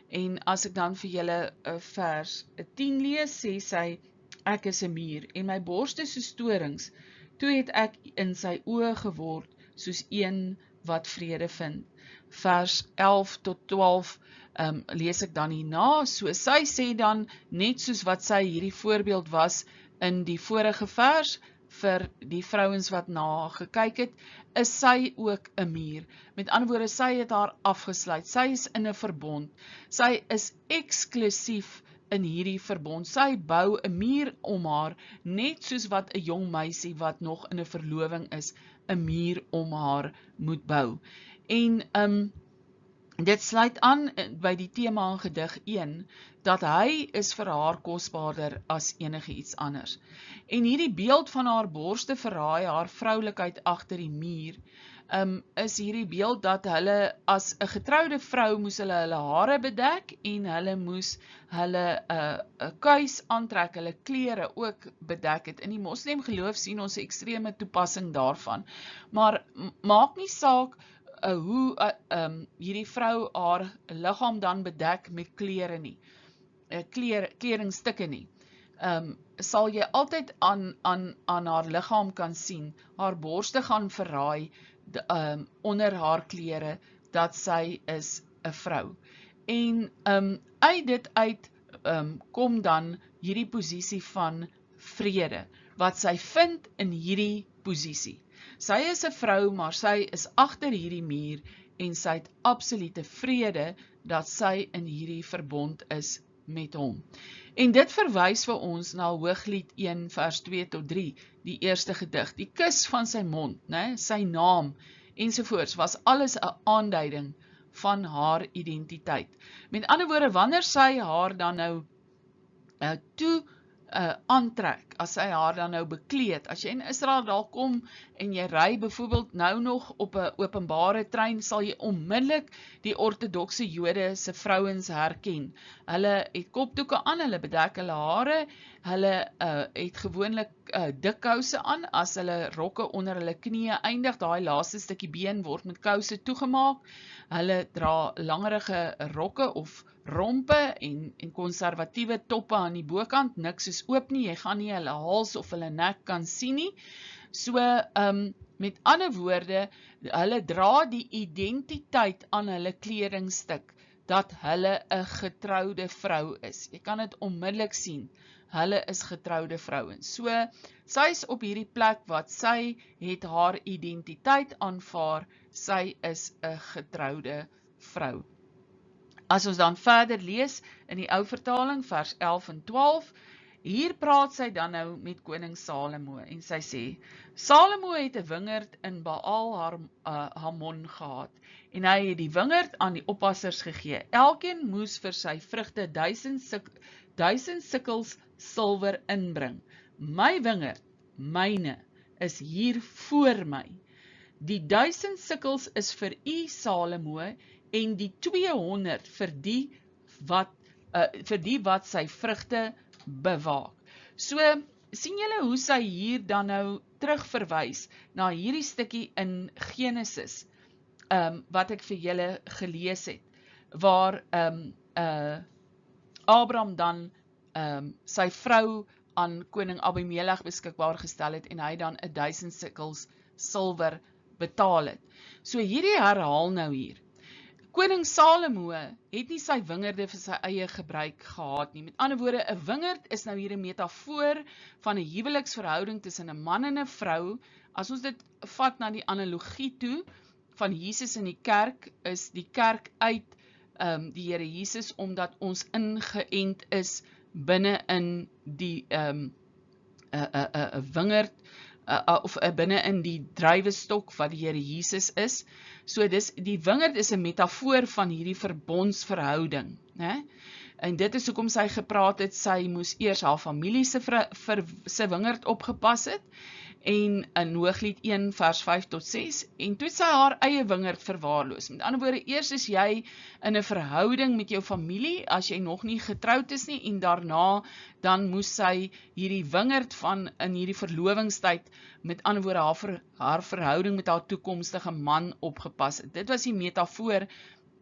En as ek dan vir julle vers 10 lees, sê sy, ek is 'n muur en my borste soos storings, toe het ek in sy oë geword soos een wat vrede vind. Vers 11 tot 12 lees ek dan hierna, so sy sê dan, net soos wat sy hierdie voorbeeld was in die vorige vers, vir die vrouens wat na gekyk het, is sy ook 'n muur. Met ander woorde, sy het haar afgesluit, sy is in 'n verbond, sy is eksklusief in hierdie verbond, sy bou 'n muur om haar, net soos wat 'n jong meisie wat nog in 'n verloving is, 'n muur om haar moet bou. En dit sluit aan by die tema in gedig 1, dat hy is vir haar kosbaarder as enige iets anders. En hierdie beeld van haar borste verraai haar vroulikheid agter die muur, is hierdie beeld dat hulle as 'n getroude vrou moes hulle hare bedek en hulle moes hulle 'n kuis aantrek, hulle klere ook bedek het. In die moslim geloof sien ons 'n ekstreme toepassing daarvan. Maar maak nie saak hoe hierdie vrou haar liggaam dan bedek met klere nie, kledingstukke nie. Sal jy altyd aan haar liggaam kan sien, haar borste gaan verraai onder haar klere, dat sy is 'n vrou. En uit dit kom dan hierdie posisie van vrede, wat sy vind in hierdie posisie. Sy is 'n vrou, maar sy is agter hierdie muur en sy het absolute vrede dat sy in hierdie verbond is met hom. En dit verwys vir ons na Hooglied 1 vers 2 tot 3, die eerste gedig. Die kus van sy mond, sy naam ensovoorts, was alles 'n aanduiding van haar identiteit. Met ander woorde, wanneer sy haar dan nou aantrek, as sy haar dan nou bekleed, as jy in Israel daar kom en jy ry byvoorbeeld nou nog op 'n openbare trein, sal jy onmiddellik die ortodokse Jode se vrouens herken. Hulle het kopdoeke aan, hulle bedek hulle hare, hulle het gewoonlik dik kouse aan, as hulle rokke onder hulle knieë eindig, daai laaste stukkie been word met kouse toegemaak, hulle dra langerige rokke of rompe en konservatiewe toppe aan die bokant, niks is oop nie, jy gaan nie hulle hals of hulle nek kan sien nie. So, met ander woorde, hulle dra die identiteit aan hulle kledingstuk, dat hulle 'n getroude vrou is. Jy kan dit onmiddellik sien, hulle is getroude vrouens. So, sy is op hierdie plek wat sy het haar identiteit aanvaar, sy is 'n getroude vrou. As ons dan verder lees in die ou vertaling, vers 11 en 12, hier praat sy dan nou met koning Salomo en sy sê, Salomo het 'n wingerd in Baal-Hamon gehad en hy het die wingerd aan die oppassers gegee. Elkeen moes vir sy vrugte 1000 sikkels silwer inbring. My wingerd, myne, is hier voor my. Die 1000 sikkels is vir u, Salomo, en die 200 vir die wat sy vrugte bewaak. So, sien julle hoe sy hier dan nou terugverwys na hierdie stukkie in Genesis, wat ek vir julle gelees het, waar Abraham dan sy vrou aan koning Abimelech beskikbaar gestel het, en hy dan 1000 sikkels silwer betaal het. So hierdie herhaal nou hier. Koning Salomo het nie sy wingerde vir sy eie gebruik gehad nie. Met ander woorde, 'n wingerd is nou hier 'n metafoor van 'n huweliksverhouding tussen 'n man en 'n vrou. As ons dit vat na die analogie toe van Jesus in die kerk, is die kerk uit die Here Jesus, omdat ons ingeënt is binne in die wingerd, of binne in die druiwestok wat die Here Jesus is. So die wingerd is 'n metafoor van hierdie verbondsverhouding, né? En dit is hoekom sy gepraat het, sy moes eers haar familie se wingerd opgepas het, en in Hooglied 1 vers 5 tot 6, en toe sy haar eie wingerd verwaarloos. Met ander woorde, eers is jy in 'n verhouding met jou familie, as jy nog nie getroud is nie, en daarna dan moes sy hierdie wingerd van in hierdie verlovingstyd, met ander woorde haar verhouding met haar toekomstige man opgepas het. Dit was die metafoor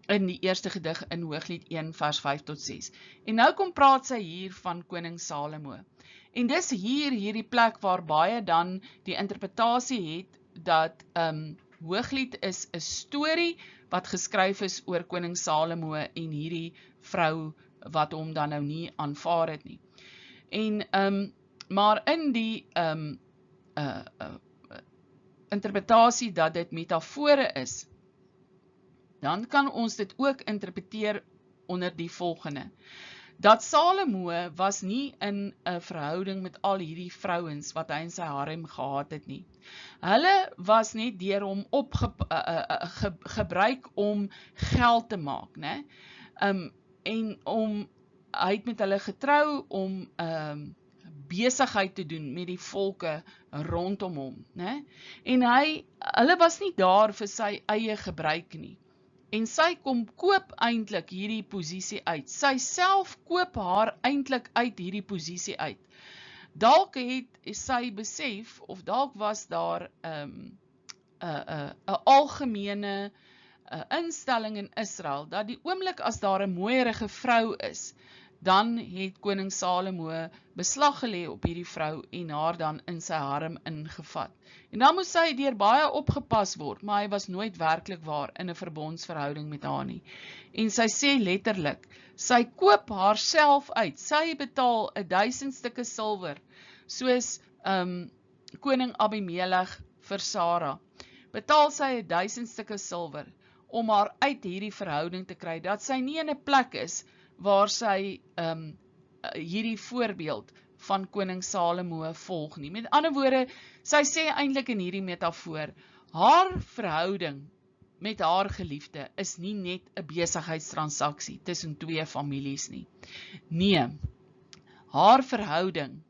in die eerste gedig in Hooglied 1 vers 5 tot 6. En nou praat sy hier van koning Salomo. En dis hierdie plek waar baie dan die interpretasie het dat Hooglied is 'n storie wat geskryf is oor koning Salomo en hierdie vrou wat hom dan nou nie aanvaar het nie. En maar in die interpretasie dat dit metafore is, dan kan ons dit ook interpreteer onder die volgende. Dat Salomo was nie in 'n verhouding met al hierdie vrouens wat hy in sy harem gehad het nie. Hulle was net deur hom gebruik om geld te maak, né? En hy het met hulle getrou om besigheid te doen met die volke rondom hom, né? En hulle was nie daar vir sy eie gebruik nie. En sy koop eintlik hierdie posisie uit. Sy self koop haar eintlik uit hierdie posisie uit. Dalk het sy besef, of dalk was daar 'n algemene instelling in Israel, dat die oomblik as daar 'n mooierige vrou is, dan het koning Salomo beslag gelê op hierdie vrou en haar dan in sy harem ingevat. En dan moes sy deur baie opgepas word, maar hy was nooit werklik waar in 'n verbondsverhouding met haar nie. En sy sê letterlik, sy koop haarself uit. Sy betaal 1000 stukke silwer, soos koning Abimelech vir Sara. Betaal sy 1000 stukke silwer om haar uit hierdie verhouding te kry, dat sy nie in 'n plek is waar sy hierdie voorbeeld van koning Salomo volg nie. Met ander woorde, sy sê eintlik in hierdie metafoor, haar verhouding met haar geliefde is nie net 'n besigheidstransaksie tussen twee families nie. Nee, haar verhouding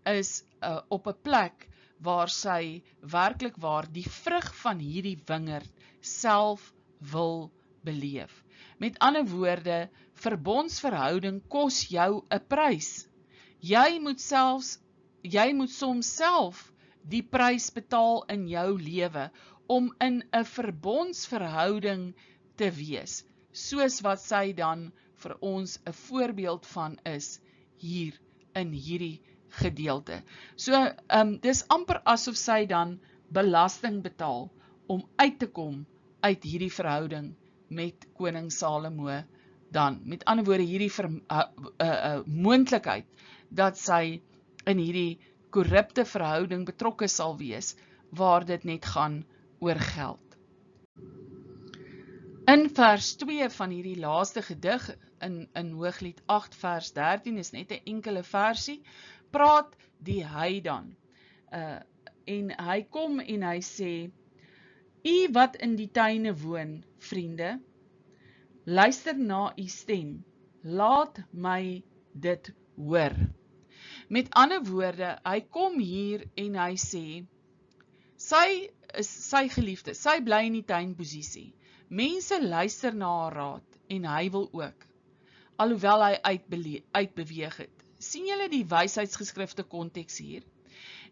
is op 'n plek waar sy werklik waar die vrug van hierdie wingerd self wil beleef. Met ander woorde, verbondsverhouding kos jou 'n prys. Jy moet soms self die prys betaal in jou lewe om in 'n verbondsverhouding te wees, soos wat sy dan vir ons 'n voorbeeld van is hier in hierdie gedeelte. So, dis amper asof sy dan belasting betaal om uit te kom uit hierdie verhouding met koning Salomo dan. Met ander woorde, hierdie moontlikheid dat sy in hierdie korrupte verhouding betrokke sal wees, waar dit net gaan oor geld. In vers 2 van hierdie laaste gedig, in Hooglied 8 vers 13, is net 'n enkele versie, praat die hy dan. En hy kom en hy sê, U wat in die tuine woon, vriende, luister na u stem, laat my dit hoor. Met ander woorde, hy kom hier en hy sê, sy is sy geliefde, sy bly in die tuinposisie. Mense luister na haar raad en hy wil ook, alhoewel hy uitbeweeg het. Sien julle die wysheidsgeskrifte konteks hier?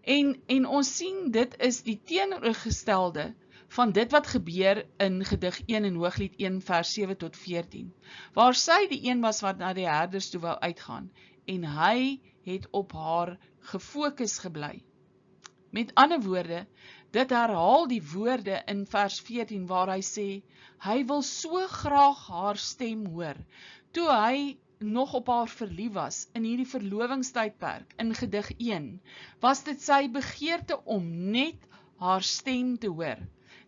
En ons sien, dit is die teenoorgestelde van dit wat gebeur in gedig 1 en Hooglied 1 vers 7 tot 14, waar sy die een was wat na die herders toe wou uitgaan, en hy het op haar gefokus gebly. Met ander woorde, dit herhaal die woorde in vers 14 waar hy sê, hy wil so graag haar stem hoor, toe hy nog op haar verlief was in hierdie verlovingstydperk in gedig 1, was dit sy begeerte om net haar stem te hoor.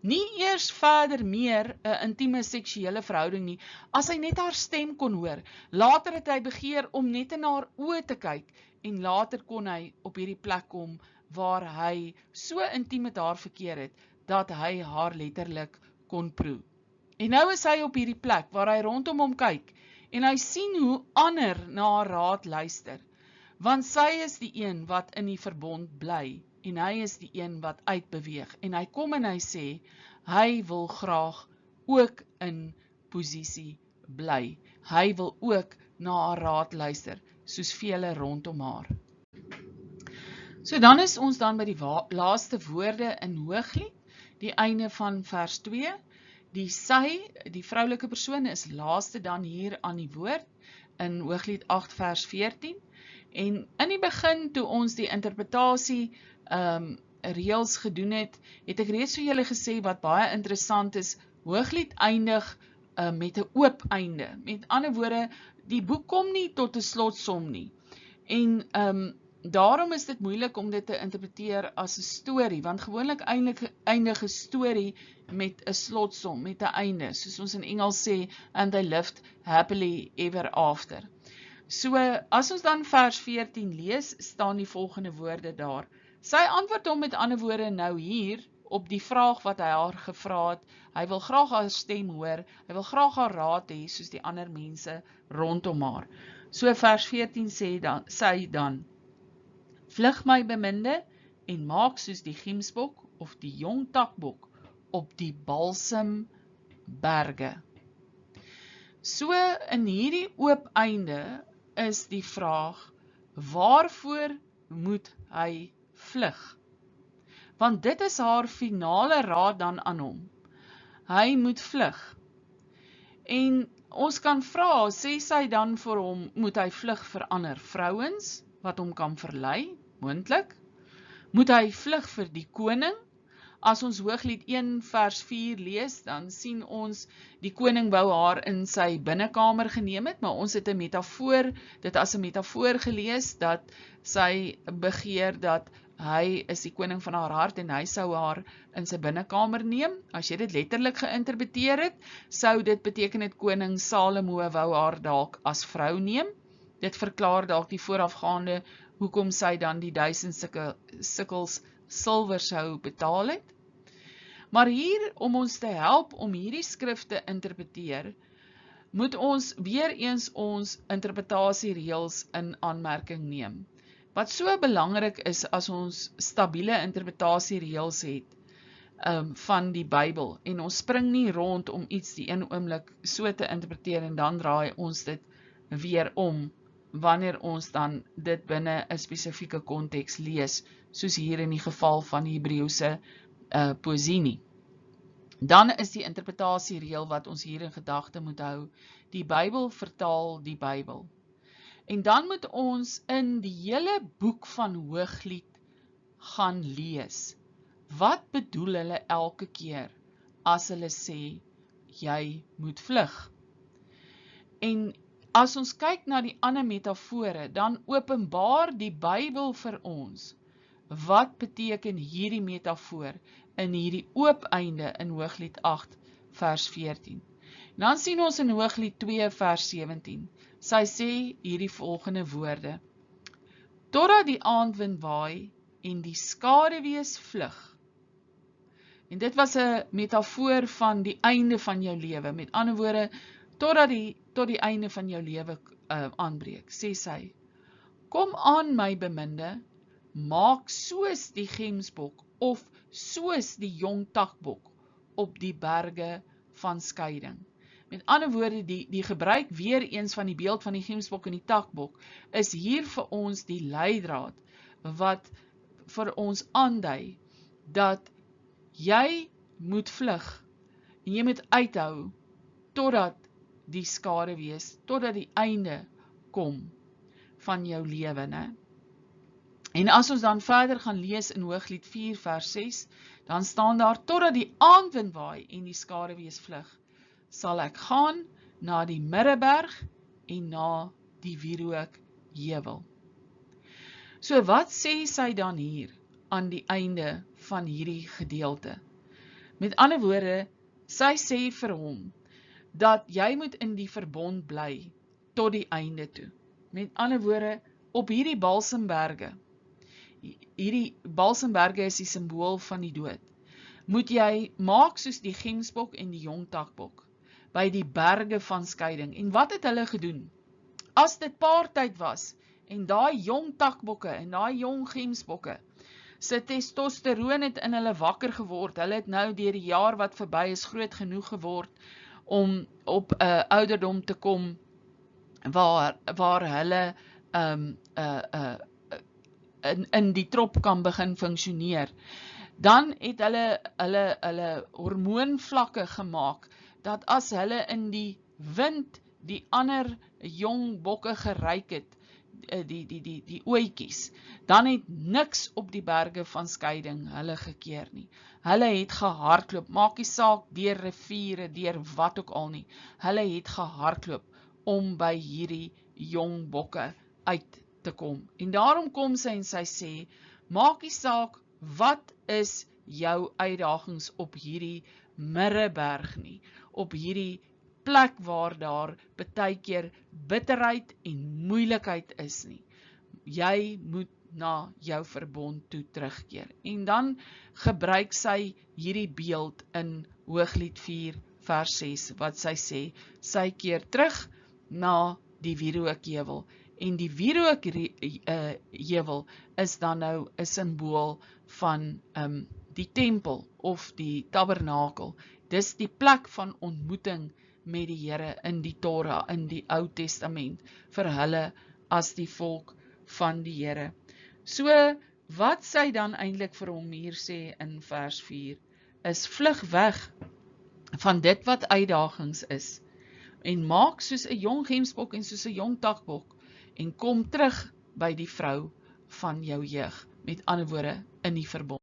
nie eers verder meer 'n intieme seksuele verhouding nie, as hy net haar stem kon hoor. Later het hy begeer om net in haar oë te kyk, en later kon hy op hierdie plek kom, waar hy so intiem met haar verkeer het, dat hy haar letterlik kon proe. En nou is hy op hierdie plek, waar hy rondom hom kyk, en hy sien hoe ander na haar raad luister, want sy is die een wat in die verbond bly, en hy is die een wat uitbeweeg, en hy kom en hy sê, hy wil graag ook in posisie bly, hy wil ook na haar raad luister, soos vele rondom haar. So dan is ons dan by die laaste woorde in Hooglied, die einde van vers 2, die vroulike persoon is laaste dan hier aan die woord, in Hooglied 8 vers 14, en in die begin toe ons die interpretasie reëls gedoen het ek reeds vir julle gesê wat baie interessant is, Hooglied eindig met 'n oop einde. Met ander woorde, die boek kom nie tot 'n slotsom nie. En daarom is dit moeilik om dit te interpreteer as 'n storie, want gewoonlik eindig 'n storie met 'n slotsom, met 'n einde, soos ons in Engels sê, and they lived happily ever after. So, as ons dan vers 14 lees, staan die volgende woorde daar. Sy antwoord hom met ander woorde nou hier, op die vraag wat hy haar gevra het, hy wil graag haar stem hoor, hy wil graag haar raad hê, soos die ander mense rondom haar. So vers 14 sê sy dan, vlug my beminde, en maak soos die giemsbok, of die jong takbok, op die balsemberge. So in hierdie oop einde is die vraag, waarvoor moet hy vlug? Want dit is haar finale raad dan aan hom. Hy moet vlug. En ons kan vra, sê sy dan vir hom, moet hy vlug vir ander vrouens, wat hom kan verlei, moontlik? Moet hy vlug vir die koning? As ons Hooglied 1 vers 4 lees, dan sien ons, die koning wou haar in sy binnekamer geneem het, maar ons het dit as 'n metafoor gelees, dat sy begeer dat hy is die koning van haar hart, en hy sou haar in sy binnekamer neem. As jy dit letterlik geïnterpreteer het, sou dit beteken het koning Salomo wou haar dalk as vrou neem. Dit verklaar dalk die voorafgaande, hoekom sy dan die 1000 sikkels silwer sou betaal het. Maar hier, om ons te help om hierdie skrif te interpreteer, moet ons weer eens ons interpretasiereëls in aanmerking neem. Wat so belangrik is as ons stabiele interpretasiereëls het van die Bybel, en ons spring nie rond om iets die een oomblik so te interpreteer, en dan draai ons dit weer om, wanneer ons dan dit binne 'n spesifieke konteks lees, soos hier in die geval van die Hebreëse poesie nie. Dan is die interpretasiereël wat ons hier in gedagte moet hou, die Bybel vertaal die Bybel. En dan moet ons in die hele boek van Hooglied gaan lees. Wat bedoel hulle elke keer as hulle sê, jy moet vlug? En as ons kyk na die ander metafore, dan openbaar die Bybel vir ons, wat beteken hierdie metafoor in hierdie oop einde in Hooglied 8 vers 14. En dan sien ons in Hooglied 2 vers 17, sy sê hierdie volgende woorde, totdat die aandwind waai en die skaduwees vlug. En dit was 'n metafoor van die einde van jou lewe, met ander woorde, tot die einde van jou lewe aanbreek, sê sy, kom aan my beminde, maak soos die gemsbok, of soos die jong takbok, op die berge van skeiding. Met ander woorde, die gebruik weer eens van die beeld van die gemsbok en die takbok, is hier vir ons die leidraad, wat vir ons aandui, dat jy moet vlug, en jy moet uithou, totdat die skaduwees, totdat die einde kom van jou lewe, né? En as ons dan verder gaan lees in Hooglied 4 vers 6, dan staan daar, totdat die aandwind waai en die skaduwees vlug, sal ek gaan na die Middelberg en na die wierookheuwel. So wat sê sy dan hier aan die einde van hierdie gedeelte? Met ander woorde, sy sê vir hom, dat jy moet in die verbond bly, tot die einde toe. Met ander woorde, op hierdie balsemberge, hierdie balsemberge is die symbool van die dood, moet jy maak soos die gemsbok en die jong takbok, by die berge van skeiding. En wat het hulle gedoen? As dit paartyd was, en daai jong takbokke en daai jong gemsbokke, se testosteroon het in hulle wakker geword, hulle het nou deur die jaar wat verby is groot genoeg geword, om op ouderdom te kom, waar hulle in die trop kan begin funksioneer. Dan het hulle hormoonvlakke gemaak, dat as hulle in die wind die ander jong bokke geryk het, die ooitjies, dan het niks op die berge van skeiding hulle gekeer nie. Hulle het gehardloop, maak nie saak deur riviere, deur wat ook al nie. Hulle het gehardloop om by hierdie jong bokke uit te kom. En daarom kom sy en sy sê, maak nie saak wat is jou uitdagings op hierdie Mirreberg nie, op hierdie plek waar daar baie keer bitterheid en moeilikheid is nie. Jy moet na jou verbond toe terugkeer. En dan gebruik sy hierdie beeld in Hooglied 4 vers 6, wat sy sê, sy keer terug na die wierookheuwel. En die wierookheuwel is dan nou 'n simbool van die tempel of die tabernakel. Dis die plek van ontmoeting met die Here in die Torah, in die Ou Testament, vir hulle as die volk van die Here. So, wat sy dan eintlik vir hom hier sê in vers 4, is vlug weg van dit wat uitdagings is, en maak soos 'n jong gemsbok en soos 'n jong takbok, en kom terug by die vrou van jou jeug, met ander woorde, in die verbond.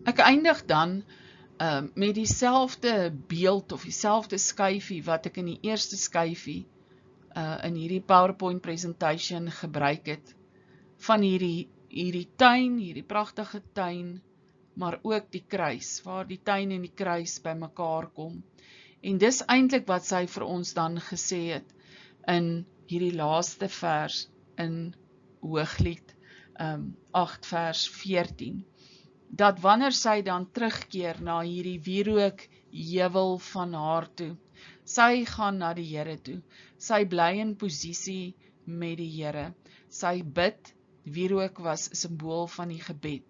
Ek eindig dan met dieselfde beeld of dieselfde skyfie wat ek in die eerste skyfie in hierdie PowerPoint presentation gebruik het, van hierdie tuin, hierdie pragtige tuin, maar ook die kruis, waar die tuin en die kruis by mekaar kom. En dis eintlik wat sy vir ons dan gesê het in hierdie laaste vers in Hooglied 8 vers 14. Dat wanneer sy dan terugkeer na hierdie wierookheuwel van haar toe, sy gaan na die Here toe, sy bly in posisie met die Here, sy bid, wierook was 'n simbool van die gebed,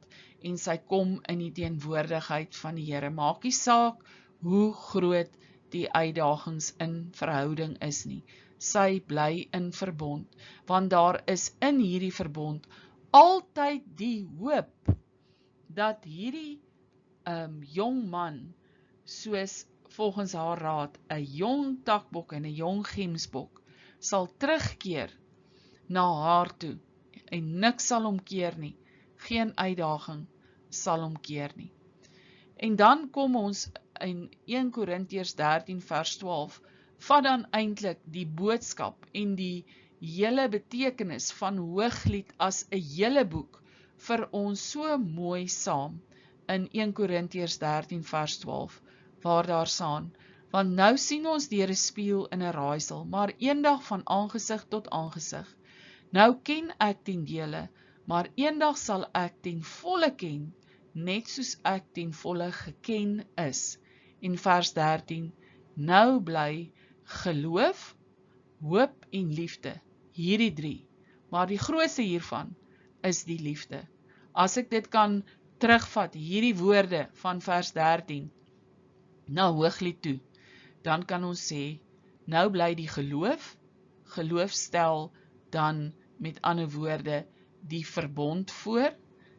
en sy kom in die teenwoordigheid van die Here, maak nie saak hoe groot die uitdagings in verhouding is nie, sy bly in verbond, want daar is in hierdie verbond altyd die hoop, dat hierdie jong man, soos volgens haar raad, 'n jong takbok en 'n jong gemsbok, sal terugkeer na haar toe, en niks sal omkeer nie, geen uitdaging sal omkeer nie. En dan kom ons in 1 Korintiërs 13 vers 12, vat dan eintlik die boodskap en die hele betekenis van Hooglied as 'n hele boek, vir ons so mooi saam in 1 Korintiërs 13 vers 12, waar daar staan, want nou sien ons deur 'n spieël in 'n raaisel, maar eendag van aangesig tot aangesig. Nou ken ek ten dele, maar eendag sal ek ten volle ken, net soos ek ten volle geken is. En vers 13, nou bly geloof, hoop en liefde, hierdie 3, maar die grootste hiervan is die liefde. As ek dit kan terugvat, hierdie woorde van vers 13, na Hooglied toe, dan kan ons sê, nou bly die geloof stel dan met ander woorde die verbond voor,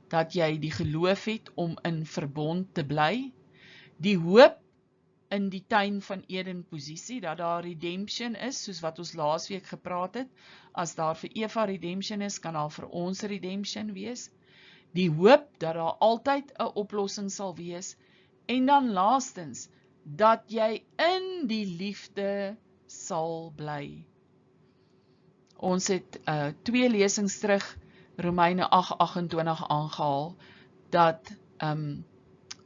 dat jy die geloof het om in verbond te bly, die hoop in die tuin van Eden posisie, dat daar redemption is, soos wat ons laasweek gepraat het, as daar vir Eva redemption is, kan daar vir ons redemption wees, die hoop dat daar altyd 'n oplossing sal wees, en dan laastens, dat jy in die liefde sal bly. Ons het 2 lesings terug, Romeine 8:28 aangehaal, dat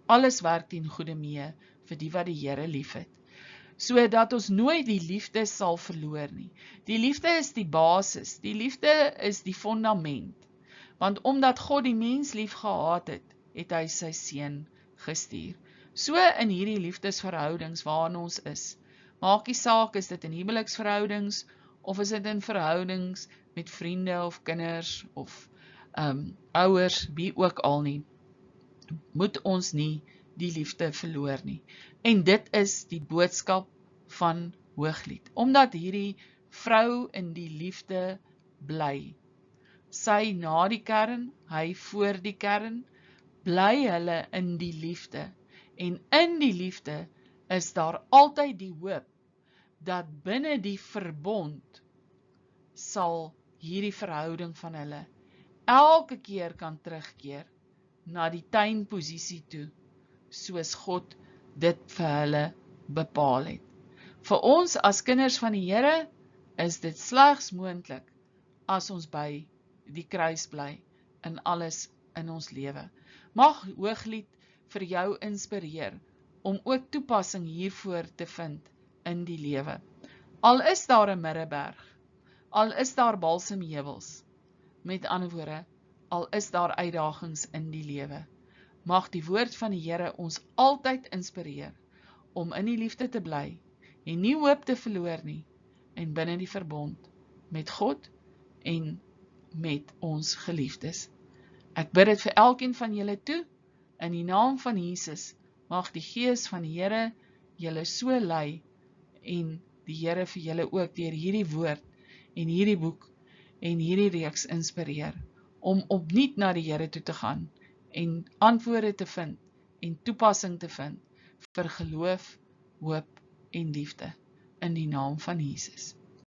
Alles werk ten goeie mee vir die wat die Here liefhet. Sodat ons nooit die liefde sal verloor nie. Die liefde is die basis, die liefde is die fundament. Want omdat God die mens lief gehad het, het hy sy seun gestuur. So in hierdie liefdesverhoudings waarin ons is, maak nie saak, is dit in huweliksverhoudings, of is dit in verhoudings met vriende of kinders, of ouers, wie ook al nie, moet ons nie die liefde verloor nie. En dit is die boodskap van Hooglied. Omdat hierdie vrou in die liefde bly, sy na die kern, hy voor die kern, bly hulle in die liefde. En in die liefde is daar altyd die hoop, dat binne die verbond sal hierdie verhouding van hulle elke keer kan terugkeer na die tuinposisie toe, soos God dit vir hulle bepaal het. Vir ons as kinders van die Here is dit slegs moontlik as ons by die kruis bly in alles in ons lewe. Mag Hooglied vir jou inspireer om ook toepassing hiervoor te vind in die lewe. Al is daar 'n Middelberg, al is daar balsemheuwels, met ander woorde, al is daar uitdagings in die lewe, mag die woord van die Here ons altyd inspireer om in die liefde te bly en nie hoop te verloor nie, en binne die verbond met God en met ons geliefdes. Ek bid dit vir elkeen van julle toe, in die naam van Jesus, mag die Gees van die Here julle so lei, en die Here vir julle ook deur hierdie woord en hierdie boek en hierdie reeks inspireer, om opnuut na die Here toe te gaan, en antwoorde te vind, en toepassing te vind, vir geloof, hoop en liefde, in die naam van Jesus.